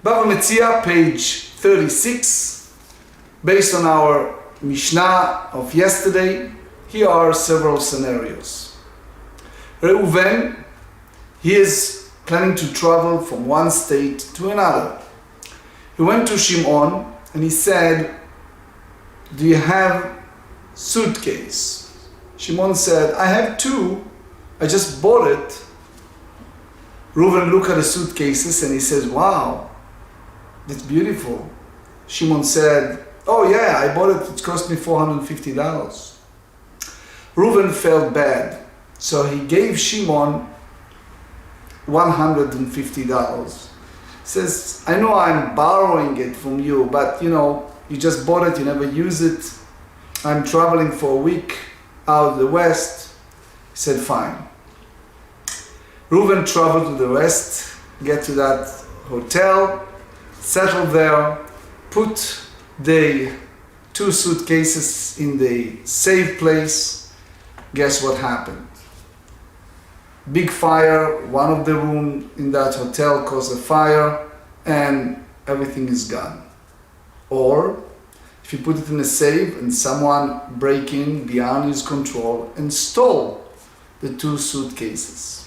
Bava Metzia, page 36. Based on our Mishnah of yesterday, here are several scenarios. Reuven, he is planning to travel from one state to another. He went to Shimon and he said, "Do you have suitcase?" Shimon said, "I have two. I just bought it." Reuven looked at the suitcases and he says, "Wow, that's beautiful." Shimon said, "Oh yeah, I bought it. It cost me $450. Reuven felt bad, so he gave Shimon $150. Says, "I know I'm borrowing it from you, but you just bought it, you never use it. I'm traveling for a week out of the West." He said, "Fine." Reuven traveled to the West, get to that hotel, settled there, put the two suitcases in the safe place. Guess what happened? Big fire, one of the rooms in that hotel caused a fire, and everything is gone. Or, if you put it in a safe and someone break in beyond his control and stole the two suitcases.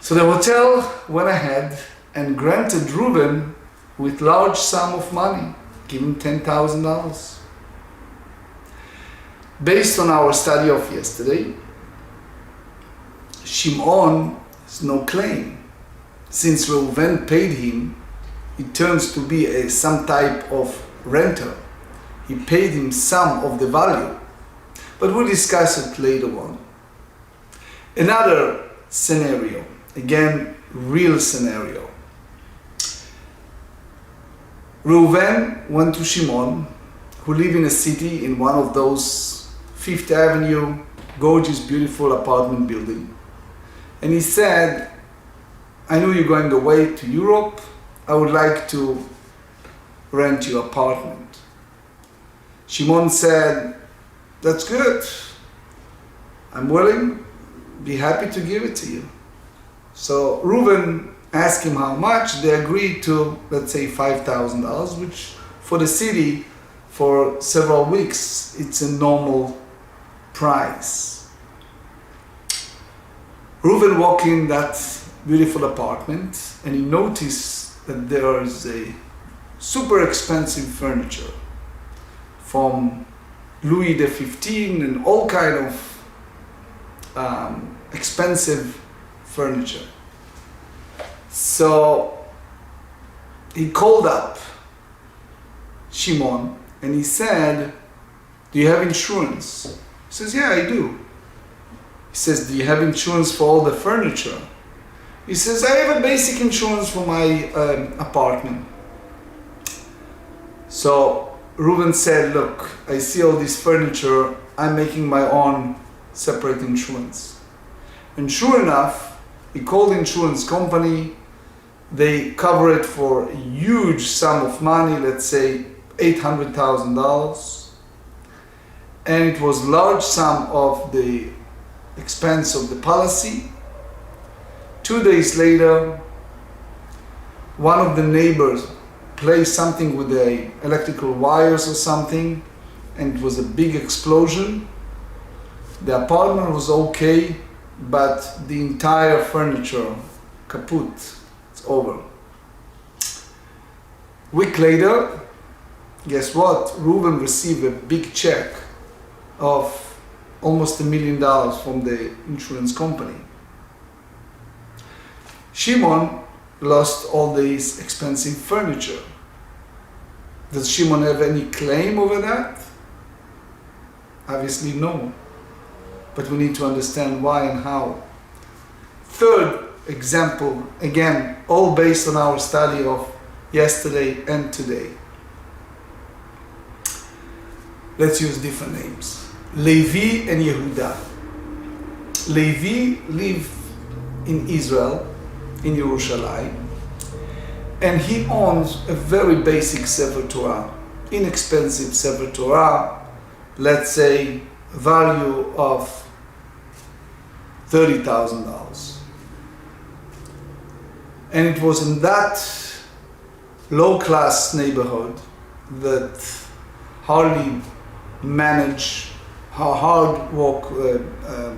So the hotel went ahead and granted Reuven with large sum of money, give him $10,000. Based on our study of yesterday, Shimon has no claim. Since Reuven paid him, it turns to be some type of renter. He paid him some of the value. But we'll discuss it later on. Another scenario, again, real scenario. Reuven went to Shimon, who lived in a city in one of those Fifth Avenue, gorgeous, beautiful apartment building. And he said, "I know you're going away to Europe. I would like to rent your apartment." Shimon said, "That's good. I'm willing, be happy to give it to you." So Reuven asked him how much. They agreed to, let's say, $5,000, which for the city for several weeks, it's a normal price. Reuven walked in that beautiful apartment and he noticed that there is a super expensive furniture from Louis XV and all kind of expensive furniture. So he called up Shimon and he said, "Do you have insurance?" He says, "Yeah, I do." He says, "Do you have insurance for all the furniture?" He says, "I have a basic insurance for my apartment." So Reuven said, "Look, I see all this furniture. I'm making my own separate insurance." And sure enough, he called the insurance company. They cover it for a huge sum of money, let's say $800,000. And it was large sum of the expense of the policy. 2 days later, one of the neighbors placed something with the electrical wires or something, and it was a big explosion. The apartment was okay, but the entire furniture kaput. It's over. Week later, guess what? Reuven received a big check of almost $1 million from the insurance company. Shimon lost all this expensive furniture. Does Shimon have any claim over that? Obviously no. But we need to understand why and how. Third example, again, all based on our study of yesterday and today. Let's use different names. Levi and Yehuda. Levi lived in Israel, in Yerushalayim, and he owns a very basic Sefer Torah, inexpensive Sefer Torah, let's say value of $30,000. And it was in that low-class neighborhood that hardly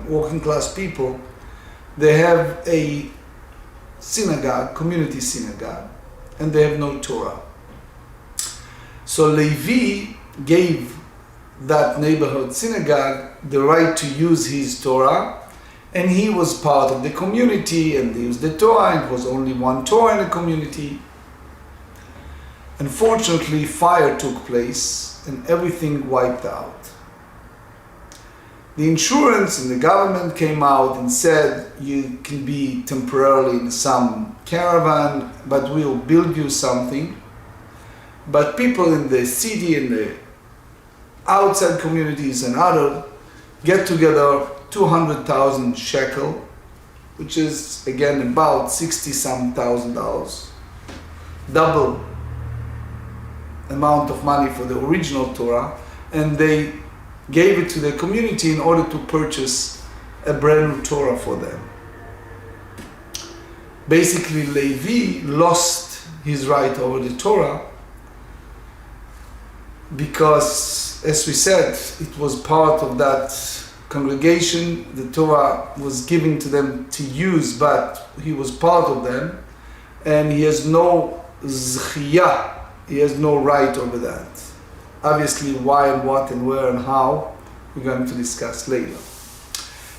working class people, they have a synagogue, community synagogue, and they have no Torah. So Levi gave that neighborhood synagogue the right to use his Torah, and he was part of the community and they used the Torah, and it was only one Torah in the community. Unfortunately, fire took place and everything wiped out. The insurance and the government came out and said, you can be temporarily in some caravan, but we'll build you something. But people in the city and the outside communities and others get together 200,000 shekel, which is again about $60-some thousand, double amount of money for the original Torah, and they gave it to the community in order to purchase a brand new Torah for them. Basically, Levi lost his right over the Torah because, as we said, it was part of that congregation. The Torah was given to them to use, but he was part of them, and he has no zchiyah, he has no right over that. Obviously, why and what and where and how, we're going to discuss later.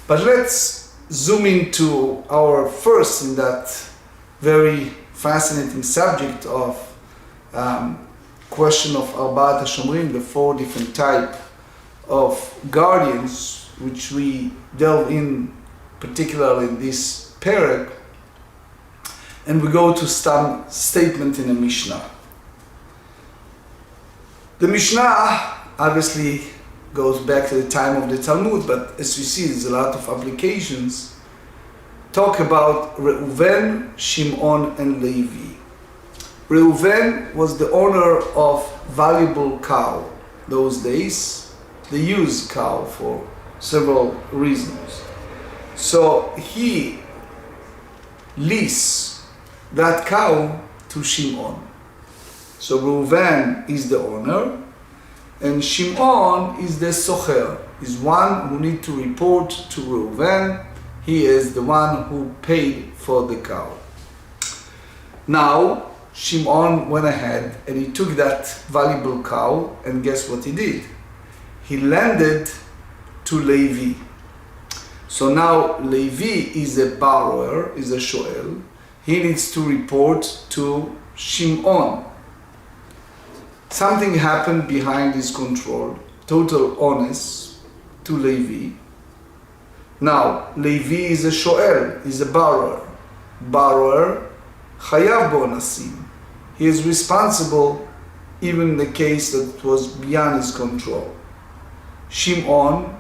But let's zoom into our first in that very fascinating subject of question of Arbaat HaShomrim, the 4 different type of guardians, which we delve in particularly in this parak, and we go to some statement in the Mishnah. The Mishnah obviously goes back to the time of the Talmud, but as we see, there's a lot of applications. Talk about Reuven, Shimon, and Levi. Reuven was the owner of valuable cow. Those days, they used cow for several reasons. So he leased that cow to Shimon. So Reuven is the owner, and Shimon is the socher, is one who needs to report to Reuven. He is the one who paid for the cow. Now, Shimon went ahead and he took that valuable cow, and guess what he did? He lended to Levi. So now Levi is a borrower, is a shoel. He needs to report to Shimon. Something happened behind his control, total honest to Levi. Now, Levi is a shoel, is a borrower. Borrower, chayav bonasim. He is responsible even in the case that it was beyond his control. Shimon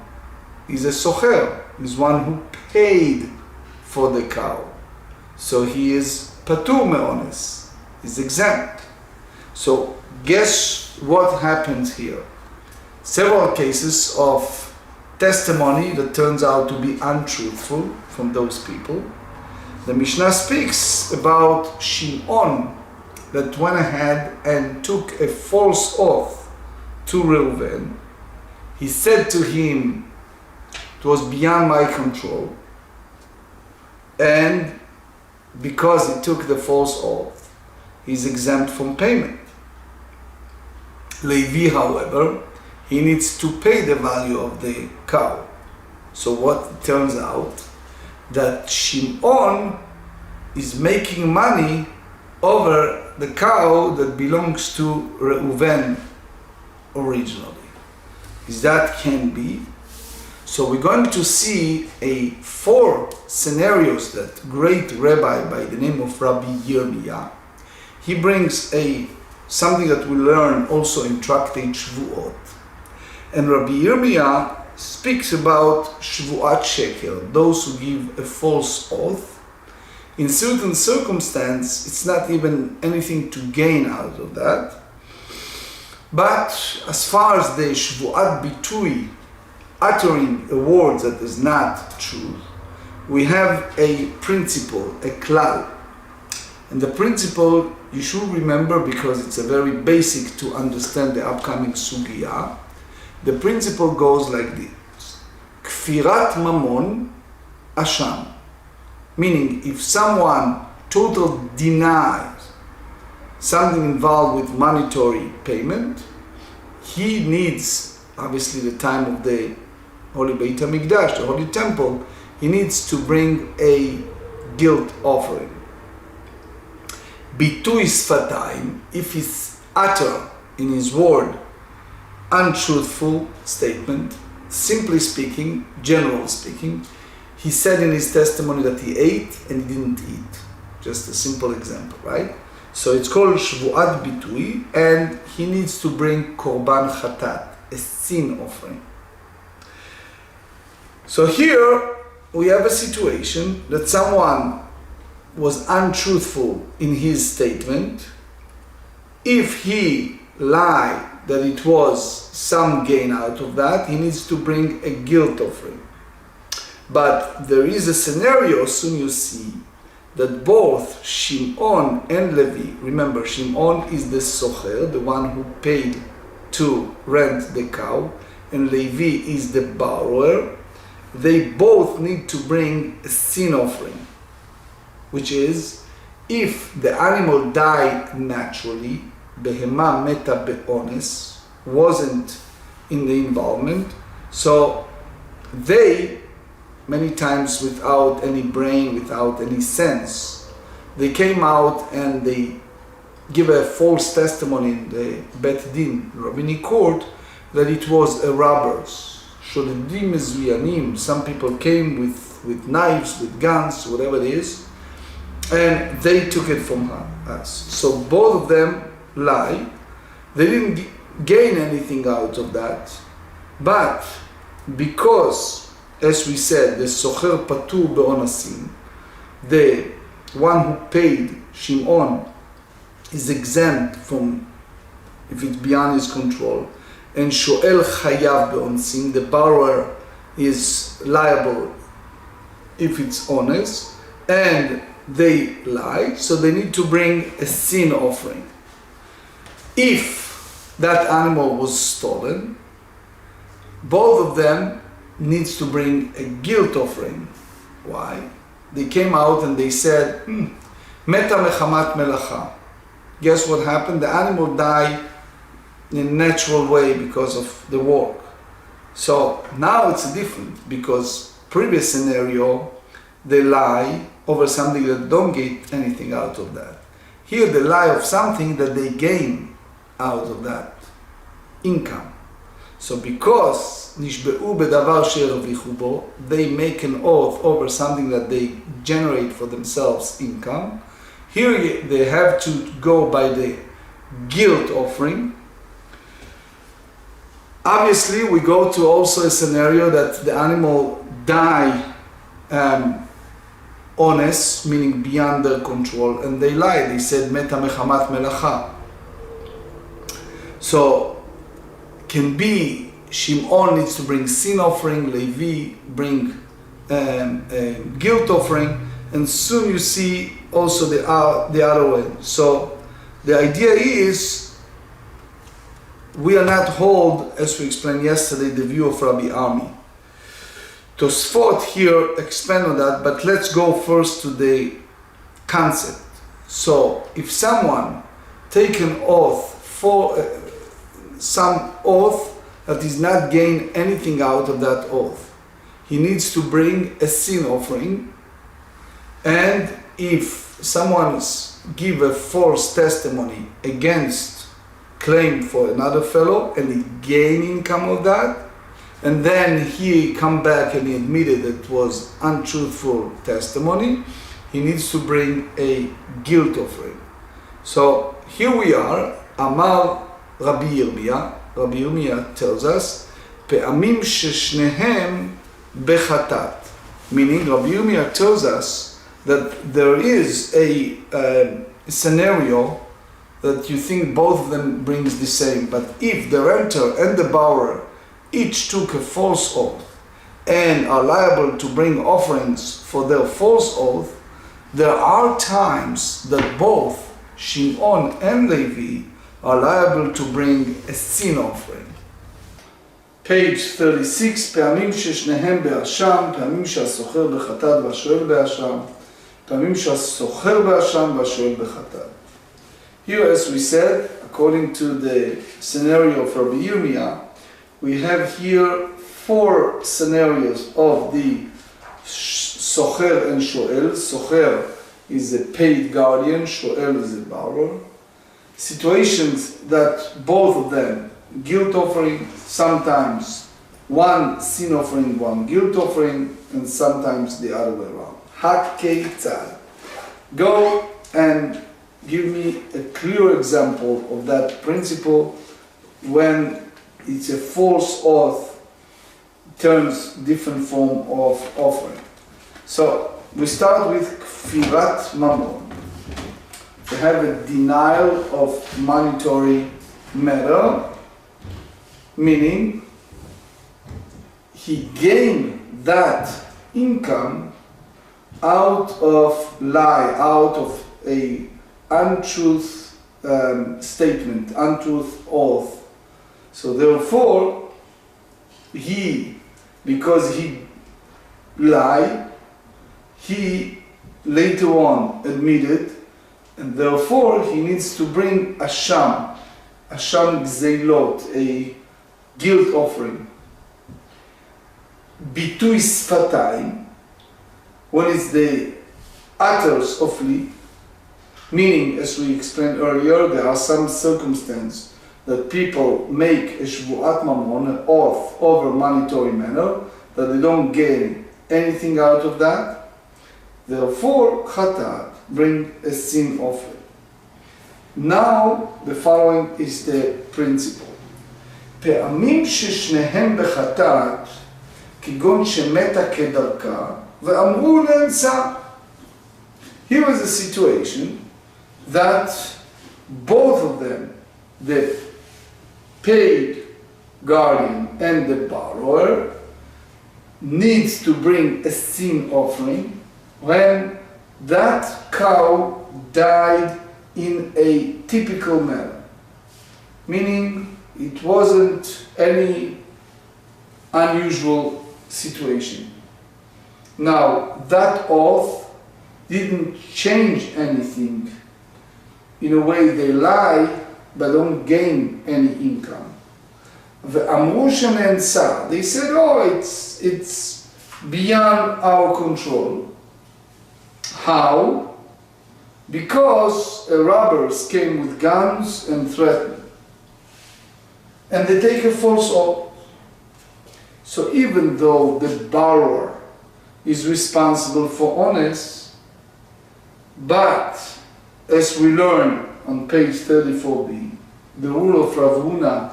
is a socher, is one who paid for the cow. So he is patur me'ones, is exempt. So guess what happens here? Several cases of testimony that turns out to be untruthful from those people. The Mishnah speaks about Shimon that went ahead and took a false oath to Reuven. He said to him, it was beyond my control, and because he took the false oath, he's exempt from payment. Levi, however, he needs to pay the value of the cow. So what it turns out, that Shimon is making money over the cow that belongs to Reuven originally. Is that can be? So we're going to see 4 scenarios that great rabbi by the name of Rabbi Yomi, he brings something that we learn also in Tractate Shvuot. And Rabbi Yomi speaks about Shvuat Sheker, those who give a false oath. In certain circumstance, it's not even anything to gain out of that. But as far as the Shvuat Bitui, uttering a word that is not true, we have a principle, a klal. And the principle you should remember, because it's a very basic to understand the upcoming sugya. The principle goes like this: Kfirat mamon asham. Meaning, if someone totally denies something involved with monetary payment, he needs, obviously the time of the Holy Beit HaMikdash, the Holy Temple, he needs to bring a guilt offering. Bitui sfatayim, if he's utter in his word untruthful statement, simply speaking, general speaking, he said in his testimony that he ate and he didn't eat. Just a simple example, right? So it's called shvuat bitui, and he needs to bring korban chatat, a sin offering. So here we have a situation that someone was untruthful in his statement. If he lied that it was some gain out of that, he needs to bring a guilt offering. But there is a scenario, soon you see, that both Shimon and Levi, remember Shimon is the socher, the one who paid to rent the cow, and Levi is the borrower, they both need to bring a sin offering, which is, if the animal died naturally, behema meta be'ones, wasn't in the involvement, so they, many times without any brain, without any sense, they came out and they give a false testimony in the Bet Din, rabbinic court, that it was a robbers. Shodedim mezviyanim, some people came with knives, with guns, whatever it is, and they took it from us. So both of them lie. They didn't gain anything out of that, but because, as we said, the socher patur be'onasim, the one who paid, Shimon, is exempt from, if it's beyond his control, and shoel chayav be'onasim, the borrower is liable if it's honest, and they lie, so they need to bring a sin offering. If that animal was stolen, both of them needs to bring a guilt offering. Why? They came out and they said, meta mechamat melacha. Guess what happened? The animal died in a natural way because of the work. So now it's different, because previous scenario, they lie over something that don't get anything out of that. Here they lie of something that they gain out of that income. So because nishbe'u bedavar she'ervichu bo, they make an oath over something that they generate for themselves income. Here they have to go by the guilt offering. Obviously, we go to also a scenario that the animal die honest, meaning beyond their control, and they lied. They said meta mechamat melacha. So can be Shimon needs to bring sin offering, Levi bring guilt offering, and soon you see also the other way. So the idea is, we are not hold, as we explained yesterday, the view of Rabbi Ami. Tosfot here expand on that, but let's go first to the concept. So if someone take an oath for some oath that does not gain anything out of that oath, he needs to bring a sin offering. And if someone give a false testimony against claim for another fellow and he gain income of that, and then he come back and he admitted that it was untruthful testimony, he needs to bring a guilt offering. So here we are, Amar Rabbi Yirmiyah. Rabbi Yirmiyah tells us, Pe'amim sheshnehem bechatat. Meaning, Rabbi Yirmiyah tells us that there is a scenario that you think both of them brings the same, but if the renter and the borrower each took a false oath and are liable to bring offerings for their false oath, there are times that both Shimon and Levi are liable to bring a sin offering. Page 36, פעמים ששניהם באשם, פעמים שהסוחר בחטאת והשואל באשם, פעמים שהסוחר באשם והשואל בחטאת. Here, as we said, according to the scenario of Rabbi Yomi, we have here 4 scenarios of the socher and shoel. Socher is a paid guardian, shoel is a borrower. Situations that both of them, guilt offering, sometimes one sin offering, one guilt offering, and sometimes the other way around. Haketzad. Go and give me a clear example of that principle when it's a false oath turns different form of offering. So we start with kfirat mammon. To have a denial of monetary matter, meaning he gained that income out of lie, out of a untruth statement, untruth oath. So therefore, because he lied, he later on admitted, and therefore he needs to bring asham gzeilot, a guilt offering. Bitui sfatayim, when it's the utters of lip, meaning, as we explained earlier, there are some circumstances that people make a shvuat mammon, an oath over monetary matter, that they don't gain anything out of that. Therefore, chatat, bring a sin offering. Now, the following is the principle. פעמים ששניהם בחטאת, כגון שמתה כדרכה, ואמרו לאמצע. Here is a situation that both of them, the paid guardian and the borrower, needs to bring a sin offering when that cow died in a typical manner, meaning it wasn't any unusual situation. Now, that oath didn't change anything. In a way, they lie, but don't gain any income. ואמרו שנאנסה, they said, oh, it's beyond our control. How? Because robbers came with guns and threatened. And they take a false oath. So even though the borrower is responsible for honest, but as we learn on page 34b, the rule of Rav Huna,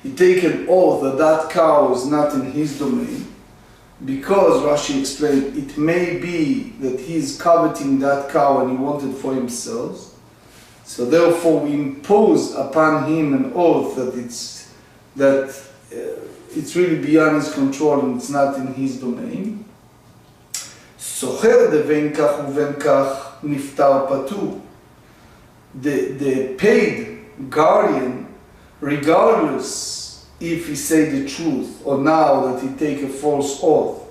he take an oath that that cow is not in his domain, because Rashi explained it may be that he is coveting that cow and he wanted for himself. So therefore we impose upon him an oath that it's really beyond his control and it's not in his domain. סוחר דבין כך ובין כך נפטר פטור. The paid guardian, regardless if he say the truth or now that he take a false oath,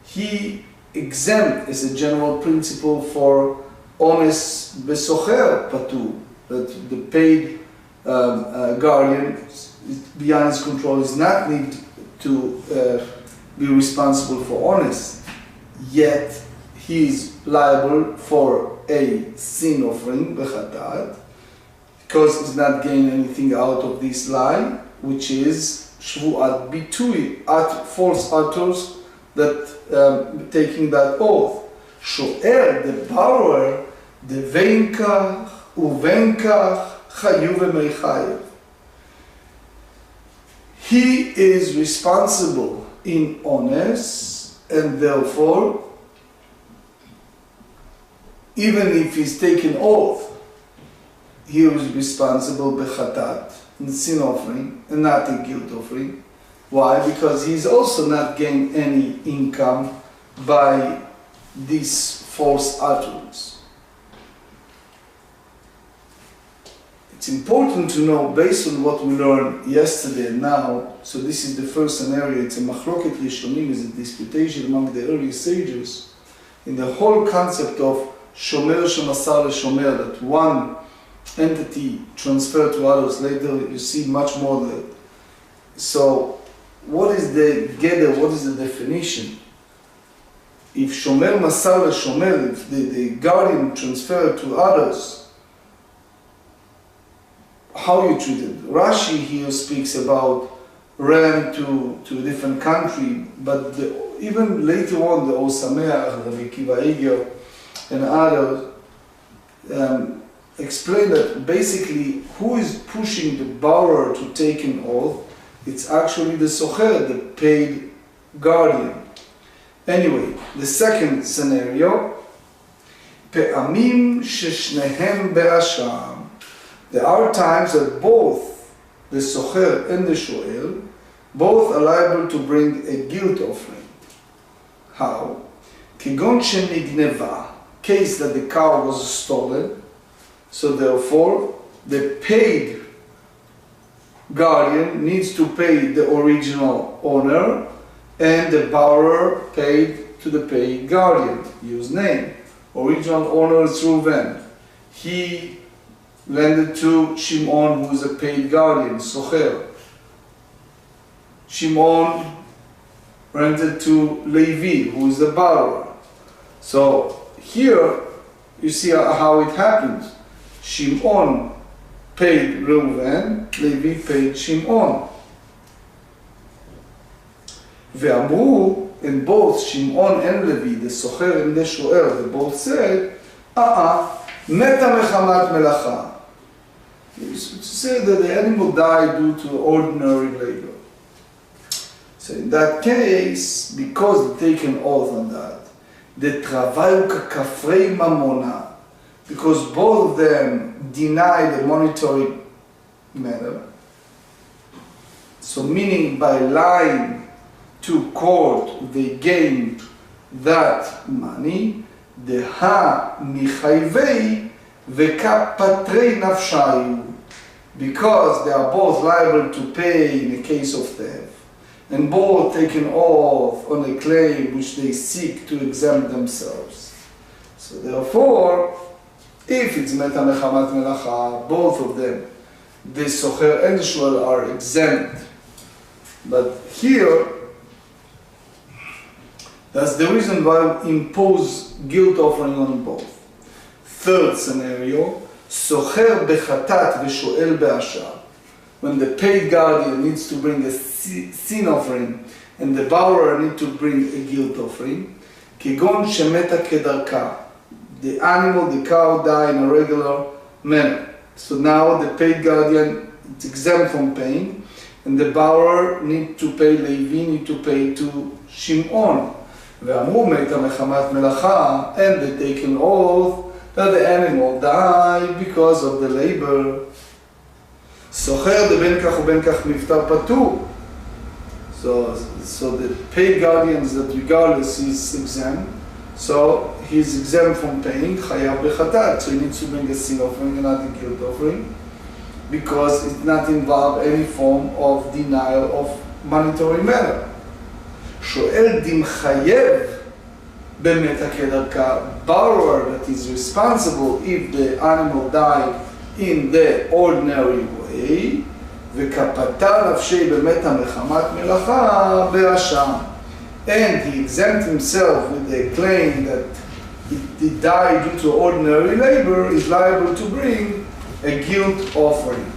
he exempt as a general principle for honest besocher patu, that the paid guardian beyond his control is not need to be responsible for honest, yet he is liable for a sin offering bechatat, because he's not gained anything out of this lie, which is shvuat bitui, false utters that taking that oath. Sho'er, the borrower, the venkach uvenkach chayu v'meichayev. He is responsible in honest, and therefore, even if he's taken oath, he is responsible bechatat, in sin offering, and not in guilt offering. Why? Because he's also not gained any income by this false utterance. It's important to know, based on what we learned yesterday and now, so this is the first scenario, it's a machloket rishonim, is a disputation among the early sages, in the whole concept of shomer shemasar leshomer, that one entity transferred to others. Later you see much more there. So what is the gather, what is the definition? If shomer masar leshomer, if the guardian transferred to others, how you treat it? Rashi here speaks about ran to a different country, but even later on the Osameach, Rabbi Kiva Eger, and others explain that basically who is pushing the borrower to take an oath? It's actually the socher, the paid guardian. Anyway, the second scenario, פעמים ששניהם באשם. There are times that both the socher and the shoel, both are liable to bring a guilt offering. How? כגון שנגנבה, case that the cow was stolen, so therefore the paid guardian needs to pay the original owner, and the borrower paid to the paid guardian. Use name. Original owner is Reuven. He lended to Shimon, who is a paid guardian, socher. Shimon rented to Levi, who is the borrower. So here you see how it happens. Shimon paid Reuven, Levi paid Shimon. ואמרו, in both Shimon and Levi, the socher and the shoer, they both said, meta mechamat melacha. To say that the animal died due to ordinary labor. So in that case, because they take an oath on that, the travayu kakafrei mamona, because both of them deny the monetary matter. So meaning by lying to court, they gained that money. The ha michayvei veka patrei nafshayu, because they are both liable to pay in a case of theft, and both take an oath on a claim which they seek to exempt themselves. So therefore, if it's meta mechamat melacha, both of them, the socher and the shoel, are exempt. But here, that's the reason why we impose guilt offering on both. Third scenario, socher bechatat v'shoel be'ashar. When the paid guardian needs to bring a sin offering and the borrower needs to bring a guilt offering, כגון שמתה כדרכה. The animal, the cow, died in a regular manner. So now the paid guardian is exempt from paying, and the borrower needs to pay, Levi need to pay to Shimon. ואמרו מתה מחמת מלאכה, and they take an oath that the animal died because of the labor. סוחר דבין כך ובין כך נפטר פטור. So the paid guardians, that regardless is exempt, so he's exempt from paying chayav bechatat, so he needs to bring a sin offering and not a guilt offering, because it not involve any form of denial of monetary matter. שואל דמחייב במתה כדרכה, borrower that is responsible if the animal died in the ordinary way, וכפתה נפשי במתה מחמת מלאכה באשם. And he exempt himself with the claim that he died due to ordinary labor, is liable to bring a guilt offering.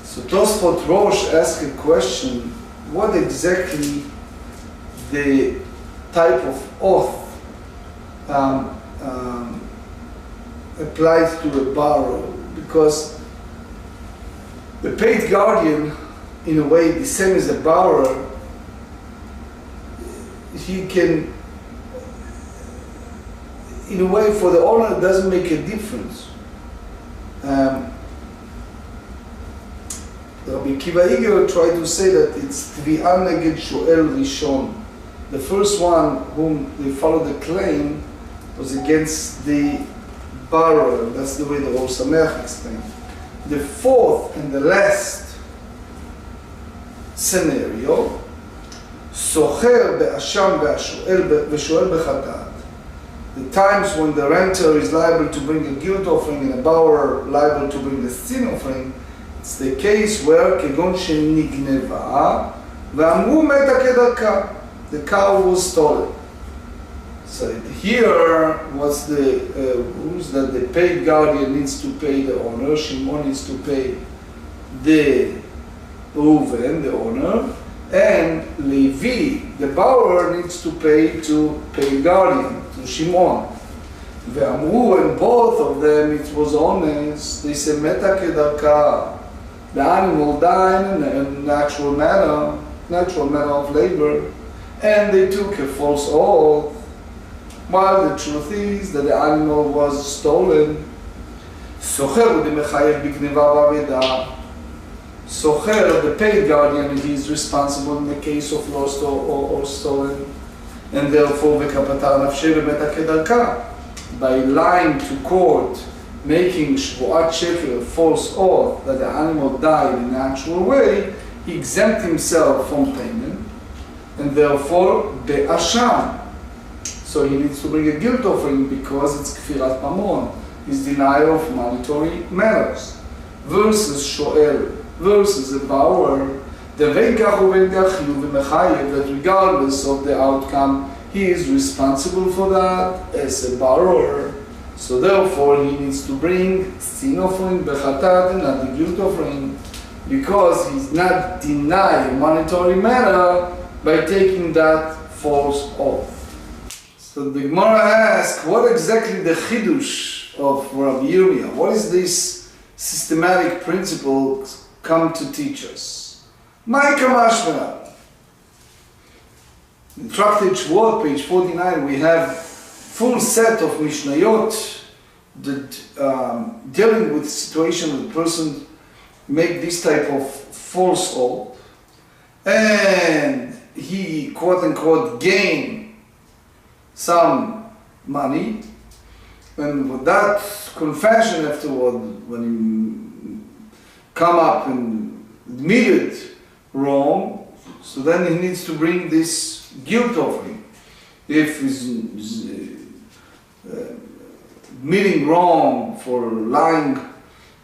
So Tosfot Rosh asked a question, what exactly the type of oath applies to a borrower? Because the paid guardian, in a way, the same as a borrower, he can, in a way, for the owner, it doesn't make a difference. Rabbi Kiva Eger tried to say that it's Tvi'ah neged shoel rishon. The first one whom they followed the claim was against the borrower. That's the way the Or Sameach explained. The fourth and the last scenario, socher be'asham ve'shoel b'chatat. The times when the renter is liable to bring a guilt offering and a borrower liable to bring the sin offering, it's the case where כגון שנגנבה ואמרו מתה כדרכה. The cow was stolen. So here was the rules that the paid guardian needs to pay the owner, Shimon needs to pay the Reuven, the owner, and Levi, the borrower, needs to pay to paid guardian, to Shimon. ואמרו, and both of them, it was honest, they said, meta kedarka. The animal died in a natural manner of labor, and they took a false oath, while the truth is that the animal was stolen. Socher demechayev b'gneva v'aveda. Socher, the paid guardian, he is responsible in the case of lost or stolen, and therefore v'kapatar nafsheh v'meta kedarka. By lying to court, making shvuat sheker, a false oath that the animal died in a natural way, he exempt himself from payment, and therefore be'asham. So he needs to bring a guilt offering because it's kfirat mamon, his denial of monetary matters. Versus shoel, versus a borrower, the veikach uvenkach yuvemechayev, that regardless of the outcome, he is responsible for that as a borrower. So therefore he needs to bring sin offering, bechatat, and not the guilt offering, because he's not denying monetary matter by taking that false oath. So the Gemara asks, what exactly the chidush of Rabbi Yomi? What is this systematic principle come to teach us? My Kamma. In Tractate, page 49, we have full set of Mishnayot that dealing with the situation where the person make this type of false oath, and he quote unquote gain some money, and with that confession afterward, when he come up and admitted wrong, so then he needs to bring this guilt offering. If he's admitting wrong for lying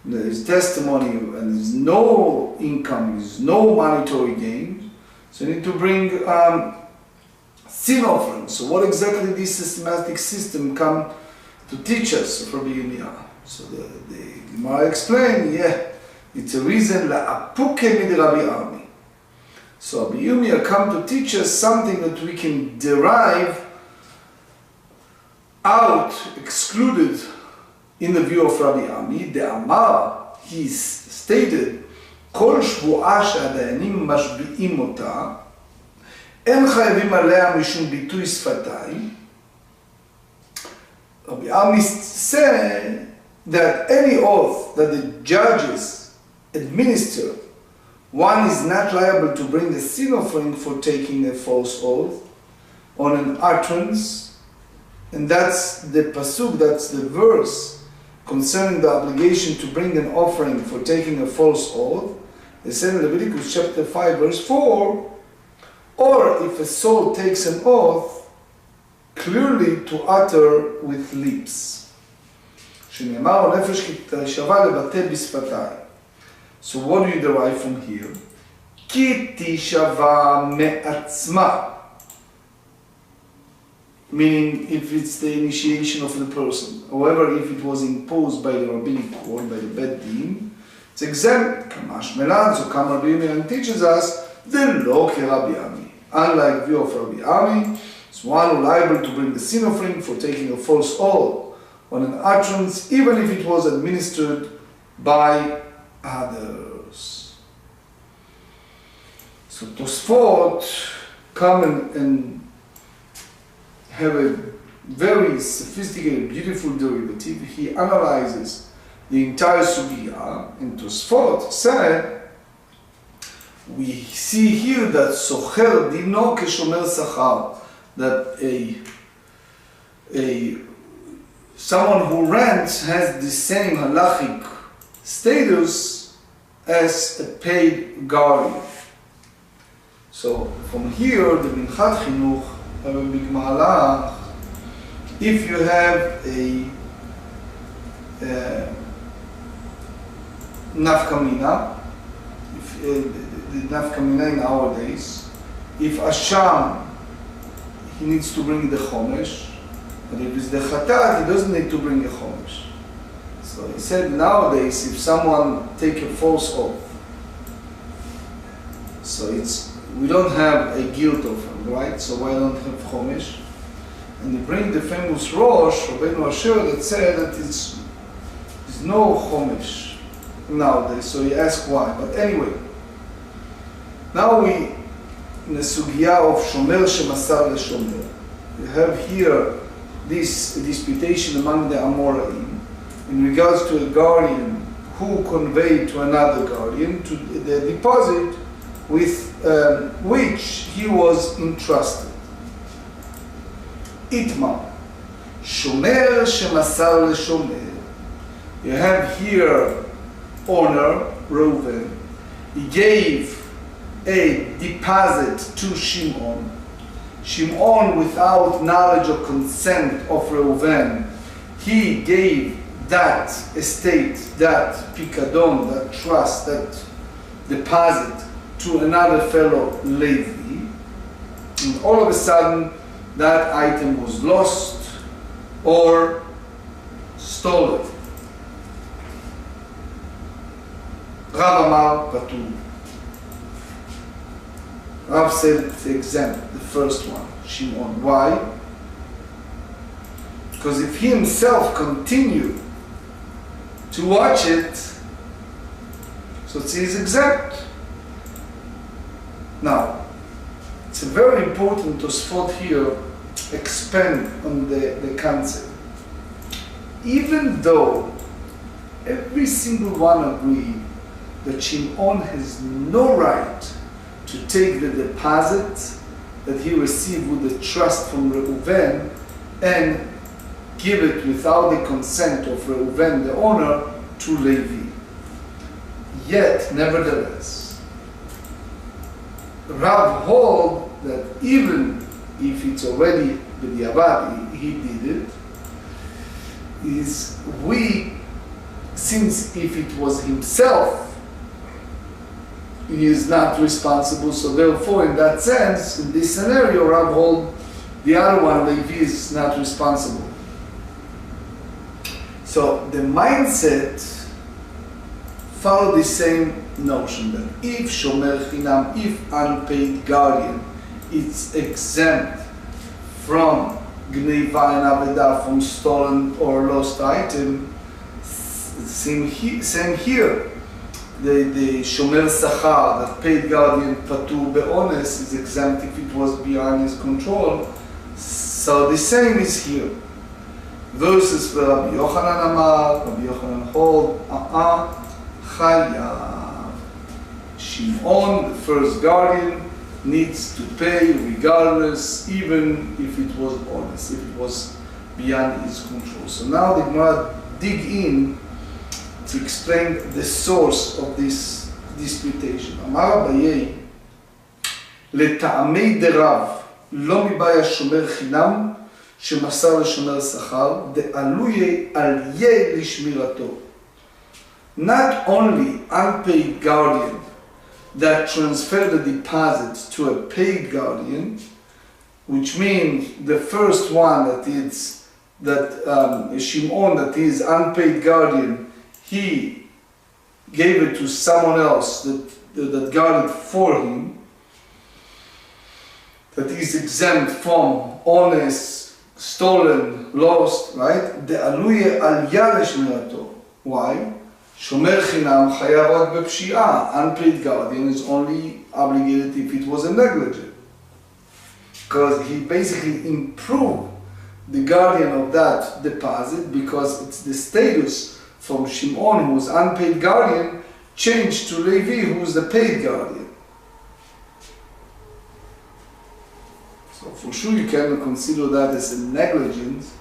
his testimony and there's no income, there's no monetary gain, so you need to bring sin offering. So what exactly this systematic system come to teach us from Yomi? So the Gemara explained, it's a reason la'apuke mid Rabbi Armi. So Rabbi Yomi come to teach us something that we can derive out, excluded in the view of Rabbi Ami. The Amar, he stated, כל שבועה שהדיינים משביעים אותה, אין חייבים עליה משום ביטוי שפתיים. Rabbi Ami said that any oath that the judges administer, one is not liable to bring the sin offering for taking a false oath on an utterance, and that's the pasuk, that's the verse concerning the obligation to bring an offering for taking a false oath. They said in Leviticus chapter 5 verse 4, or if a soul takes an oath clearly to utter with lips. שנאמר הנפש שווה לבטא בשפתיים. So what do you derive from here? כי תשווה מעצמה. Meaning if it's the initiation of the person. However, if it was imposed by the rabbinic court, by the Bet Din, it's exempt. Kamash Melan, so Kamma Rabbi Yomi teaches us, the lo Rabbi Ami. Unlike view of Rabbi Ami, it's one liable to bring the sin offering for taking a false oath on an utterance, even if it was administered by others. So Tosfot come and have a very sophisticated, beautiful derivative. He analyzes the entire sugya, and Tosfot said we see here that socher dino keshomer sachar, that someone who rents has the same halachic status as a paid guardian. So from here, the Minchat Chinuch have a big mahalach. If you have a nafkamina, the nafkamina nowadays, if Asham, he needs to bring the chomesh, but if it's the chatat, he doesn't need to bring the chomesh. So he said nowadays, if someone take a false oath, so we don't have a guilt of him, right? So why don't have chomesh? And you bring the famous Rosh, Rabbeinu Asher, that said that there's no chomesh nowadays. So he asked why. But anyway, now we in the sugya of shomer shemasar leshomer. We have here this disputation among the Amoraim in regards to a guardian who conveyed to another guardian to the deposit with which he was entrusted. Itma, shomer shemasar leshomer. You have here owner Reuven. He gave a deposit to Shimon. Shimon, without knowledge or consent of Reuven, he gave that estate, that pikadon, that trust, that deposit to another fellow Levi. And all of a sudden, that item was lost or stolen. Rav Amar Patur. Rav said to exempt the first one, Shimon. Why? Because if he himself continued to watch it, so he is exempt. Now, it's very important to spot here, expand on the concept. Even though every single one agreed that Shimon has no right to take the deposit that he received with the trust from Reuven and give it without the consent of Reuven, the owner, to Levi. Yet, nevertheless, Rav hold that even if it's already b'diavad, he did it, is weak, since if it was himself, he is not responsible. So therefore, in that sense, in this scenario, Rav hold the other one, Levi, is not responsible. So the mindset follow the same notion that if shomer chinam, if unpaid guardian, it's exempt from gneva and aveda, from stolen or lost item. Same here. The shomer sachar, that paid guardian patur be'ones, is exempt if it was beyond his control. So the same is here. Versus where Rabbi Yochanan Amar, Rabbi Yochanan hold, chayav. Shimon, the first guardian, needs to pay regardless, even if it was honest, if it was beyond his control. So now the Gemara dig in to explain the source of this disputation. Amar Abaye, לטעמי דרב, לא מבעיה שומר חינם, שמסר לשומר שכר, דעלויה עליה לשמירתו. Not only unpaid guardian that transfer the deposit to a paid guardian, which means the first one that is Shimon, that is unpaid guardian, he gave it to someone else that guarded for him, that is exempt from honest, stolen, lost, right? דעלויה עליה לשמירתו. Why? Shomer chinam chayav רק בפשיעה. Unpaid guardian is only obligated if it was a negligent. Because he basically improved the guardian of that deposit, because it's the status from Shimon, who was unpaid guardian, changed to Levi, who was the paid guardian. So for sure you cannot consider that as a negligence,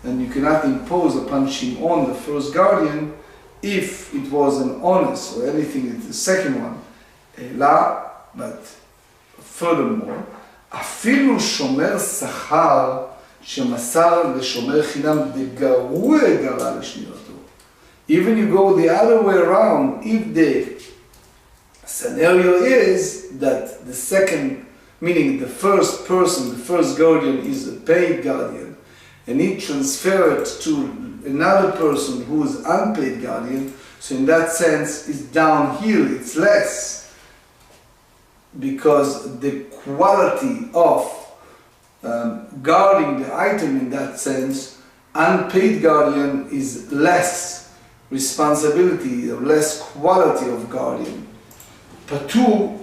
and you cannot impose upon Shimon, the first guardian, if it was an honest or anything in the second one. But furthermore, אפילו שומר שכר שמסר לשומר חינם דגרוע גרע לשמירתו. Even you go the other way around, if the scenario is that the second, meaning the first person, the first guardian is a paid guardian, and he transferred to another person who is unpaid guardian, so in that sense it's downhill, it's less, because the quality of guarding the item in that sense, unpaid guardian is less responsibility or less quality of guardian. Patur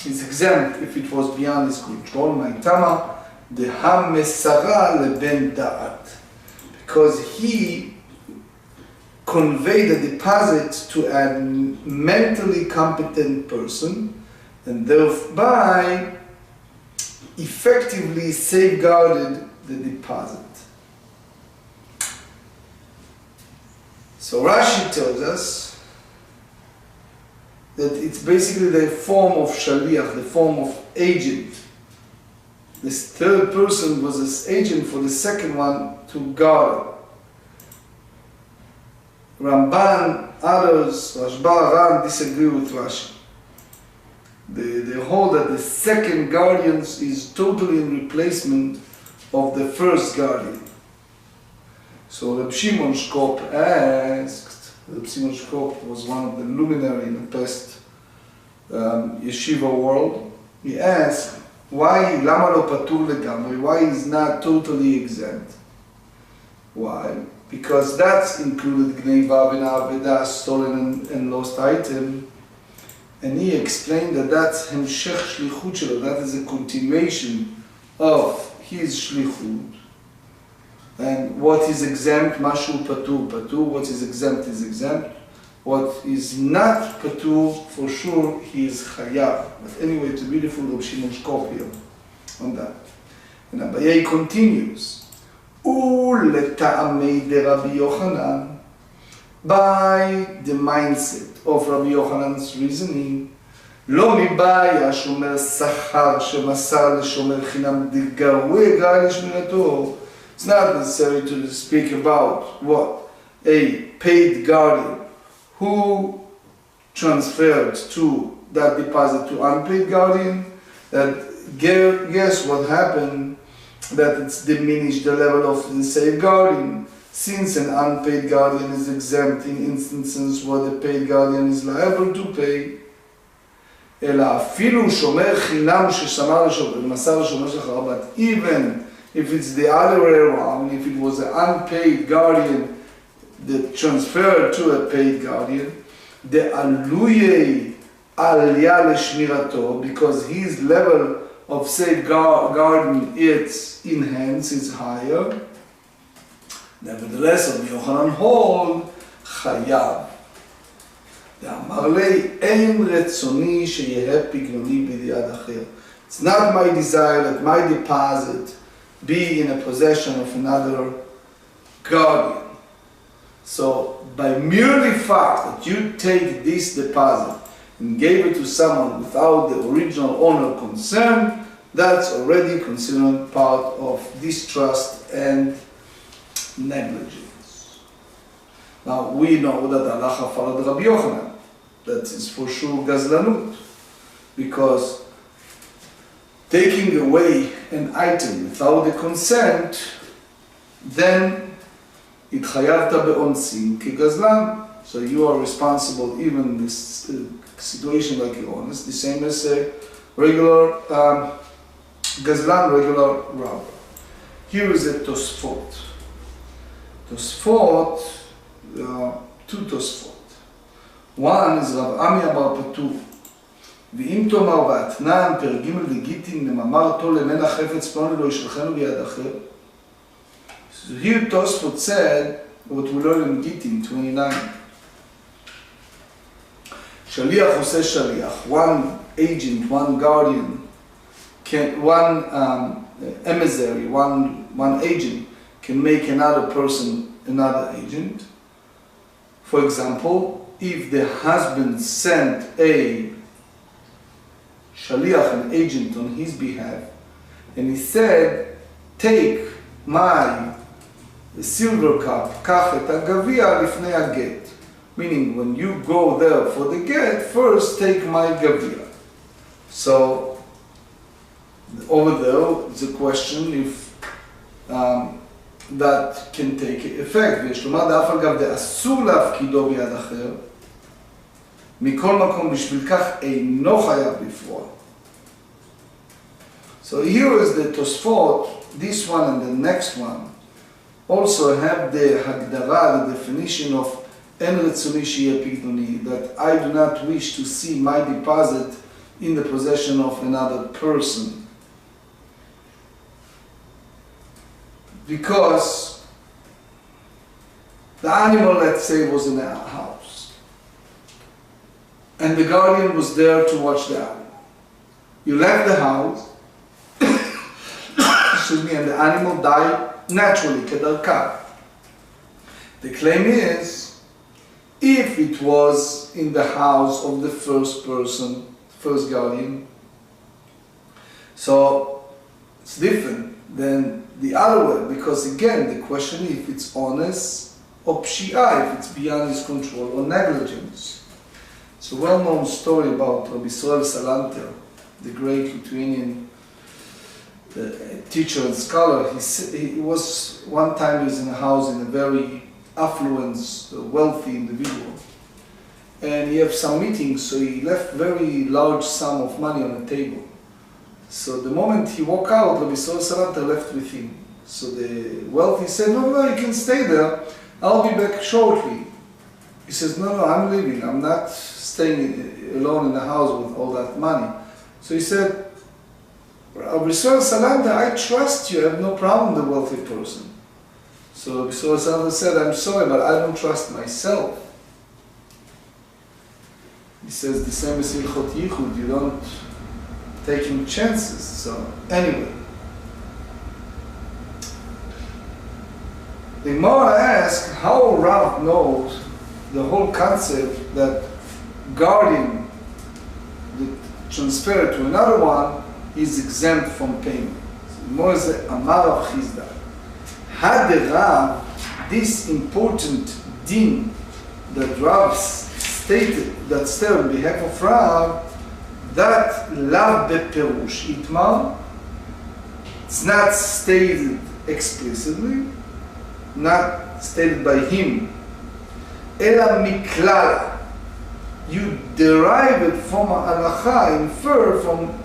is exempt if it was beyond his control. Maitama the hamesara leben da'at, because he conveyed a deposit to a mentally competent person and thereby effectively safeguarded the deposit. So Rashi tells us that it's basically the form of shaliach, the form of agent. This third person was this agent for the second one to guard. Ramban, others, Rashba, Ran disagree with Rashi. They hold that the second guardian is totally in replacement of the first guardian. So Rabbi Shimon Shkop asked, Rabbi Shimon Shkop was one of the luminary in the past yeshiva world. He asked, why lama lo patur legamri? Why is not totally exempt? Why? Because that's included gneiva and aveda, stolen and lost item. And he explained that that's hemshech shlichut shelo, that is a continuation of his shlichut. And what is exempt, mashu patur, patur. What is exempt is exempt. What is not patur, for sure, he is chayav. But anyway, it's a beautiful Rabbi Shimon Shkop here on that. And Abaye continues, Uleta'amei de Rabbi Yochanan, by the mindset of Rabbi Yochanan's reasoning, לא מבעיה שומר שכר שמסר לשומר חינם דגרוע גרע לשמירתו. It's not necessary to speak about what? A paid guardian who transferred to that deposit to unpaid guardian, that guess what happened? That it's diminished the level of the safeguarding, since an unpaid guardian is exempt in instances where the paid guardian is liable to pay. אלא אפילו שומר חינם שמסר לשומר שכר, but even if it's the other way around, if it was an unpaid guardian that transferred to a paid guardian, the aluyei aliyah leshmirato, because his level of safeguarding its enhance is higher. Nevertheless, Rabbi Yochanan hold chayav. דאמר לי, אין רצוני שיהיה פיקדוני ביד אחר. It's not my desire that my deposit be in a possession of another guardian. So, by merely fact that you take this deposit and gave it to someone without the original owner concerned, that's already considered part of distrust and negligence. Now, we know that halacha followed Rabbi Yochanan. That is for sure gazlanut, because taking away an item without the consent, then it chayavta be'onsin kegazlan. So you are responsible even in this situation like you're honest, the same as a regular gazlan, regular robber. Here is a tosfot. Tosfot, two tosfot. One is Rav Ami Bar Patur. ואם תאמר ואתנן פרק ג' וגיטין למאמר תו למנה חפץ פלוני לא ישלחנו ביד אחר. So here Tosfot said what we learned in Gittin 29. שליח עושה שליח, one agent, one guardian one emissary, one agent can make another person another agent. For example, if the husband sent a shaliach, an agent on his behalf, and he said, take my silver cup, קח את הגביע לפני הגט. Meaning, when you go there for the get, first take my gavia. So, over there, it's a question if that can take effect. ויש לומר דאף על גב דאסור להפקידו ביד אחר, מכל מקום בשביל כך אינו חייב בפרוע. So here is the Tosfot, this one and the next one, also have the הגדרה, the definition of אין רצוני שיהיה פקדוני, that I do not wish to see my deposit in the possession of another person. Because the animal, let's say, was in a house, and the guardian was there to watch the animal. You left the house, excuse me, and the animal died naturally, kedarka. The claim is, if it was in the house of the first person, first guardian, so it's different than the other way, because again, the question is if it's honest or pshi'ah, if it's beyond his control or negligence. It's a well-known story about Rabbi Yisrael Salanter, the great Lithuanian teacher and scholar. He was, one time he was in a house in a very affluent, wealthy individual, and he had some meetings, so he left very large sum of money on the table. So the moment he walked out, Rabbi Yisrael Salanter left with him. So the wealthy said, no, you can stay there, I'll be back shortly. He says, no, I'm leaving, I'm not staying alone in the house with all that money. So he said, Rabbi Yisrael Salanter, I trust you, I have no problem with the wealthy person. So Rabbi Yisrael Salanter said, I'm sorry, but I don't trust myself. He says the same as Ilchot Yichud, you don't taking chances. So anyway, the Gemara asks how Rav knows the whole concept that guardian that transferred to another one is exempt from payment. So the Gemara says, Amar Rav Chizda, had the Rav this important din that Rav stated, that stated on behalf of Rav, that lav beperush itmar, it's not stated explicitly, not stated by him, ela miklala, you derive it from halacha, infer from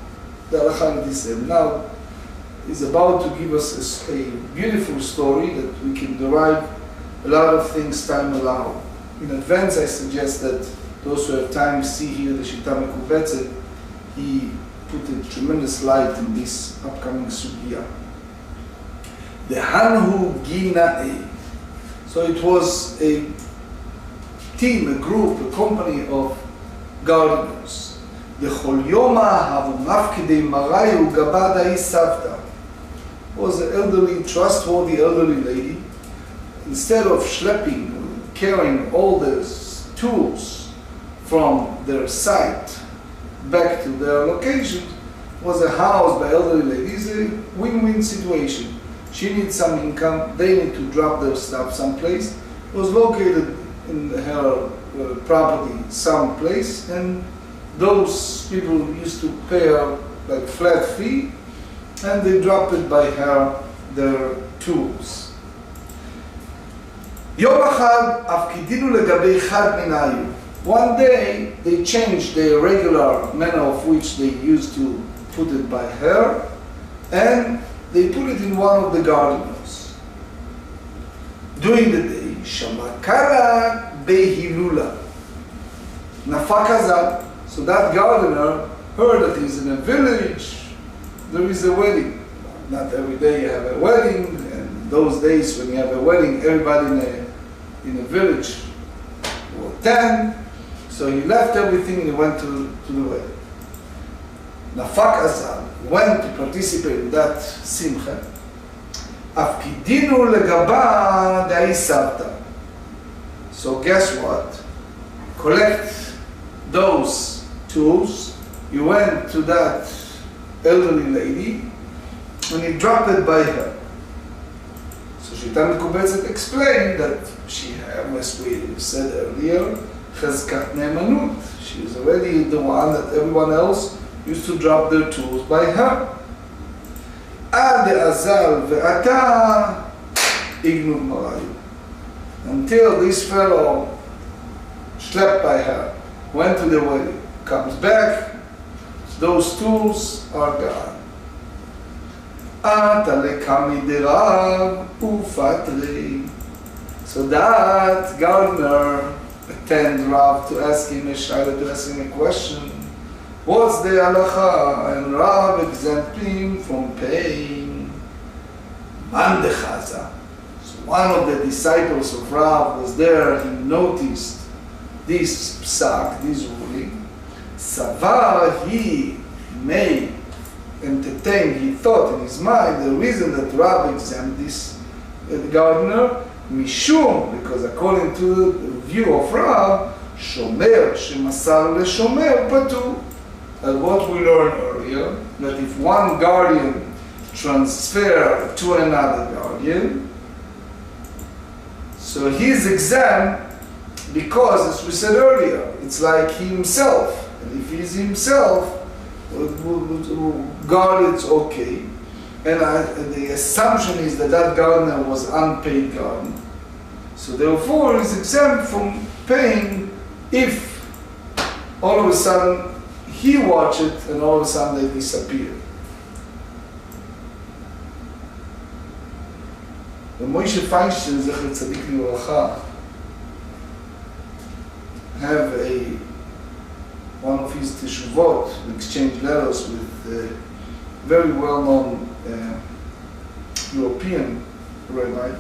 the halacha in this end. Now, he's about to give us a beautiful story that we can derive a lot of things time allow. In advance, I suggest that those who have time see here the Shita Mekubetzet. He put a tremendous light in this upcoming sugya. The Hanhu Ginae. So it was a team, a group, a company of gardeners. The Cholyoma Havu Mafkidei Marayu Gabada Savta was an elderly, trustworthy elderly lady. Instead of schlepping, carrying all these tools from their site back to their location, was a house by elderly ladies, a win-win situation. She needs some income, they need to drop their stuff someplace. It was located in her property someplace, and those people used to pay her like flat fee, and they dropped it by her their tools. יום אחד הפקידינו לגבי אחד מן היו. One day they changed the regular manner of which they used to put it by her, and they put it in one of the gardeners. During the day, Shamakara Behilula. Nafakazad. So that gardener heard that he's in a village, there is a wedding. Not every day you have a wedding, and those days when you have a wedding, everybody in a village will attend. So he left everything and he went to the wedding. Nafak Azal. went to participate in that simcha, Afkidiנו לגבה דאי סבתא. So guess what? Collect those tools. You went to that elderly lady and you dropped it by her. So שיטה מקובצת explained that she had, as we said earlier, חזקת נאמנות. She was already the one that everyone else used to drop their tools by her. עד דאזל ועתה איגנו מראיו. Until this fellow slept by her, went to the wedding, comes back, those tools are gone. עתה לקמי דרב ופטרי. So that gardener attend Rav to ask him a shayla, to ask him a question. What's the halacha? And Rav exempt him from paying. Mandechaza. So one of the disciples of Rav was there. He noticed this psak, this ruling. Savar, he may entertain, he thought in his mind, the reason that Rav exempt this gardener, Mishum, because according to the view of Rav, Shomer shemasar leshomer patu. And what we learned earlier, that if one guardian transfer to another guardian, so he's exempt because, as we said earlier, it's like he himself. And if he's himself, guard it's okay. And the assumption is that that gardener was unpaid gardener. So therefore, he's exempt from paying if all of a sudden he watched it and all of a sudden they disappear. Rabbi Moshe Weisblum, Zecher Tzadik Livracha, have one of his teshuvot, exchange letters with a very well-known European rabbi.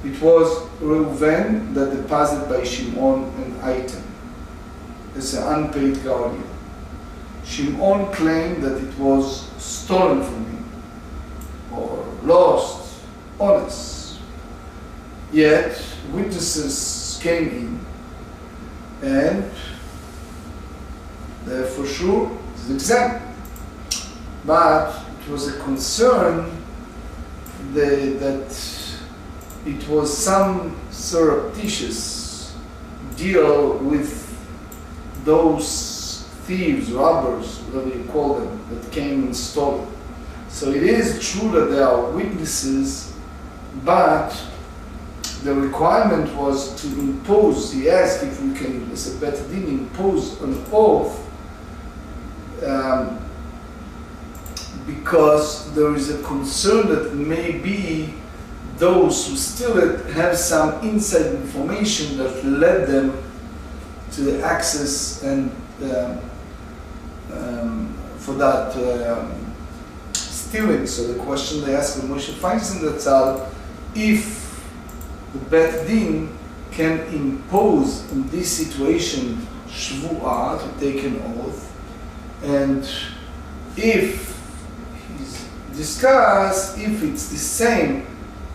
It was Reuven that deposited by Shimon an item as an unpaid guardian. Shimon claimed that it was stolen from him or lost, honest. Yet witnesses came in and for sure it's exempt. But it was a concern that it was some surreptitious deal with those thieves, robbers, whatever you call them, that came and stole it. So it is true that there are witnesses, but the requirement was to impose, he asked if we can, as a bet din, impose an oath because there is a concern that maybe those who steal it have some inside information that led them to the access and for that stealing. So the question they asked Rabbi Moshe Weisblum, if the bet din can impose in this situation shvu'ah, to take an oath, and if he's discussed, if it's the same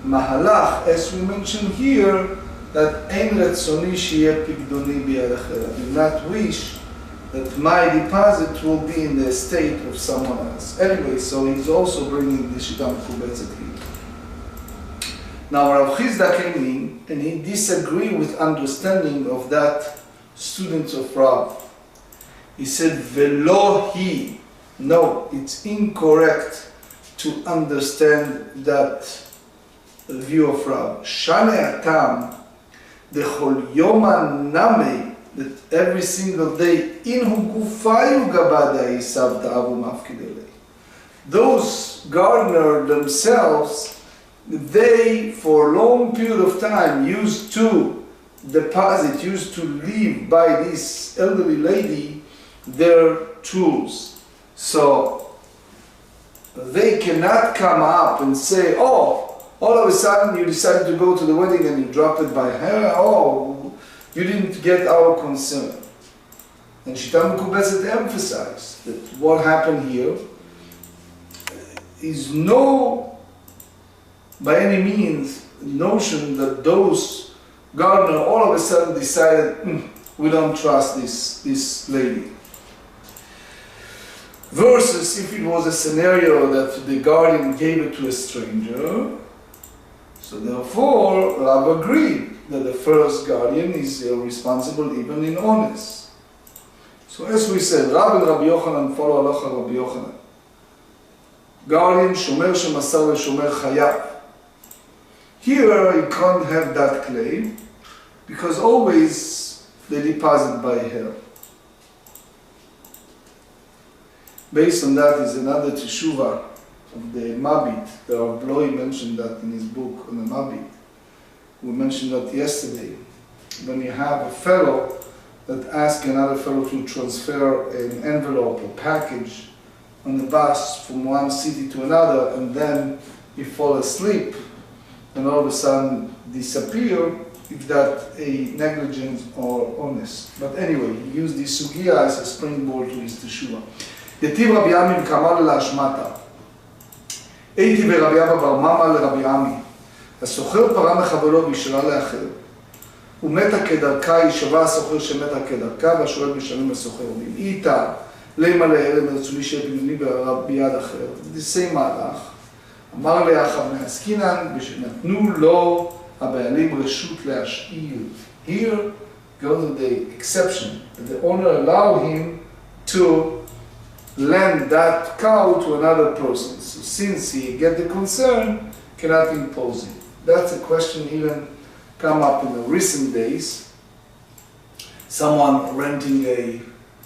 mahalach as we mentioned here, that ein ratzoni sheyeh pigdoni biyad acher. I do not wish that my deposit will be in the estate of someone else. Anyway, so he's also bringing the shita mekubetzet here. Now Rav Chizda came in and he disagreed with understanding of that student of Rav. He said, velo hi. No, it's incorrect to understand that view of Rav. Shane atam dechol yoma name, that every single day in hugufayu gabada isavta avu mafkidele. Those gardeners themselves, they for a long period of time used to deposit, used to leave by this elderly lady their tools. So they cannot come up and say, oh, all of a sudden you decided to go to the wedding and you dropped it by her, oh, you didn't get our concern. And Shita Mekubetzet emphasized that what happened here is no, by any means, notion that those gardener all of a sudden decided, we don't trust this lady. Versus if it was a scenario that the guardian gave it to a stranger, so therefore Rav agreed that the first guardian is responsible even in honest. So as we said, Rav and Rabbi Yochanan follow halacha Rabbi Yochanan. Guardian, shomer shemasar v'shomer chayav. Here you can't have that claim, because always they deposit by her. Based on that is another teshuvah of the Mabit. The Rav Bloy mentioned that in his book on the Mabit. We mentioned that yesterday. When you have a fellow that asks another fellow to transfer an envelope or package on the bus from one city to another, and then he fall asleep and all of a sudden disappear, if that a negligence or honest. But anyway, he used this sugya as a springboard to his teshuvah. יתיב רבי עמי מקמא להשמטה. הייתי ברבי אבא בר ממה לרבי עמי. הסוחר פרה מחברו וישאלה לאחר. ומתה כדרכה, יישבע הסוחר שמתה כדרכה, והשואל משלם לסוחר. ואם איתה, לימה להרם, רצוני שיהיה בגני ביד אחר. זה same מהלך. אמר לאחר מעסקינן, ושנתנו לו הבעלים רשות להשאיר. Here goes the exception. The owner allow him to lend that cow to another person. So since he get the concern, cannot impose it. That's a question even come up in the recent days. Someone renting a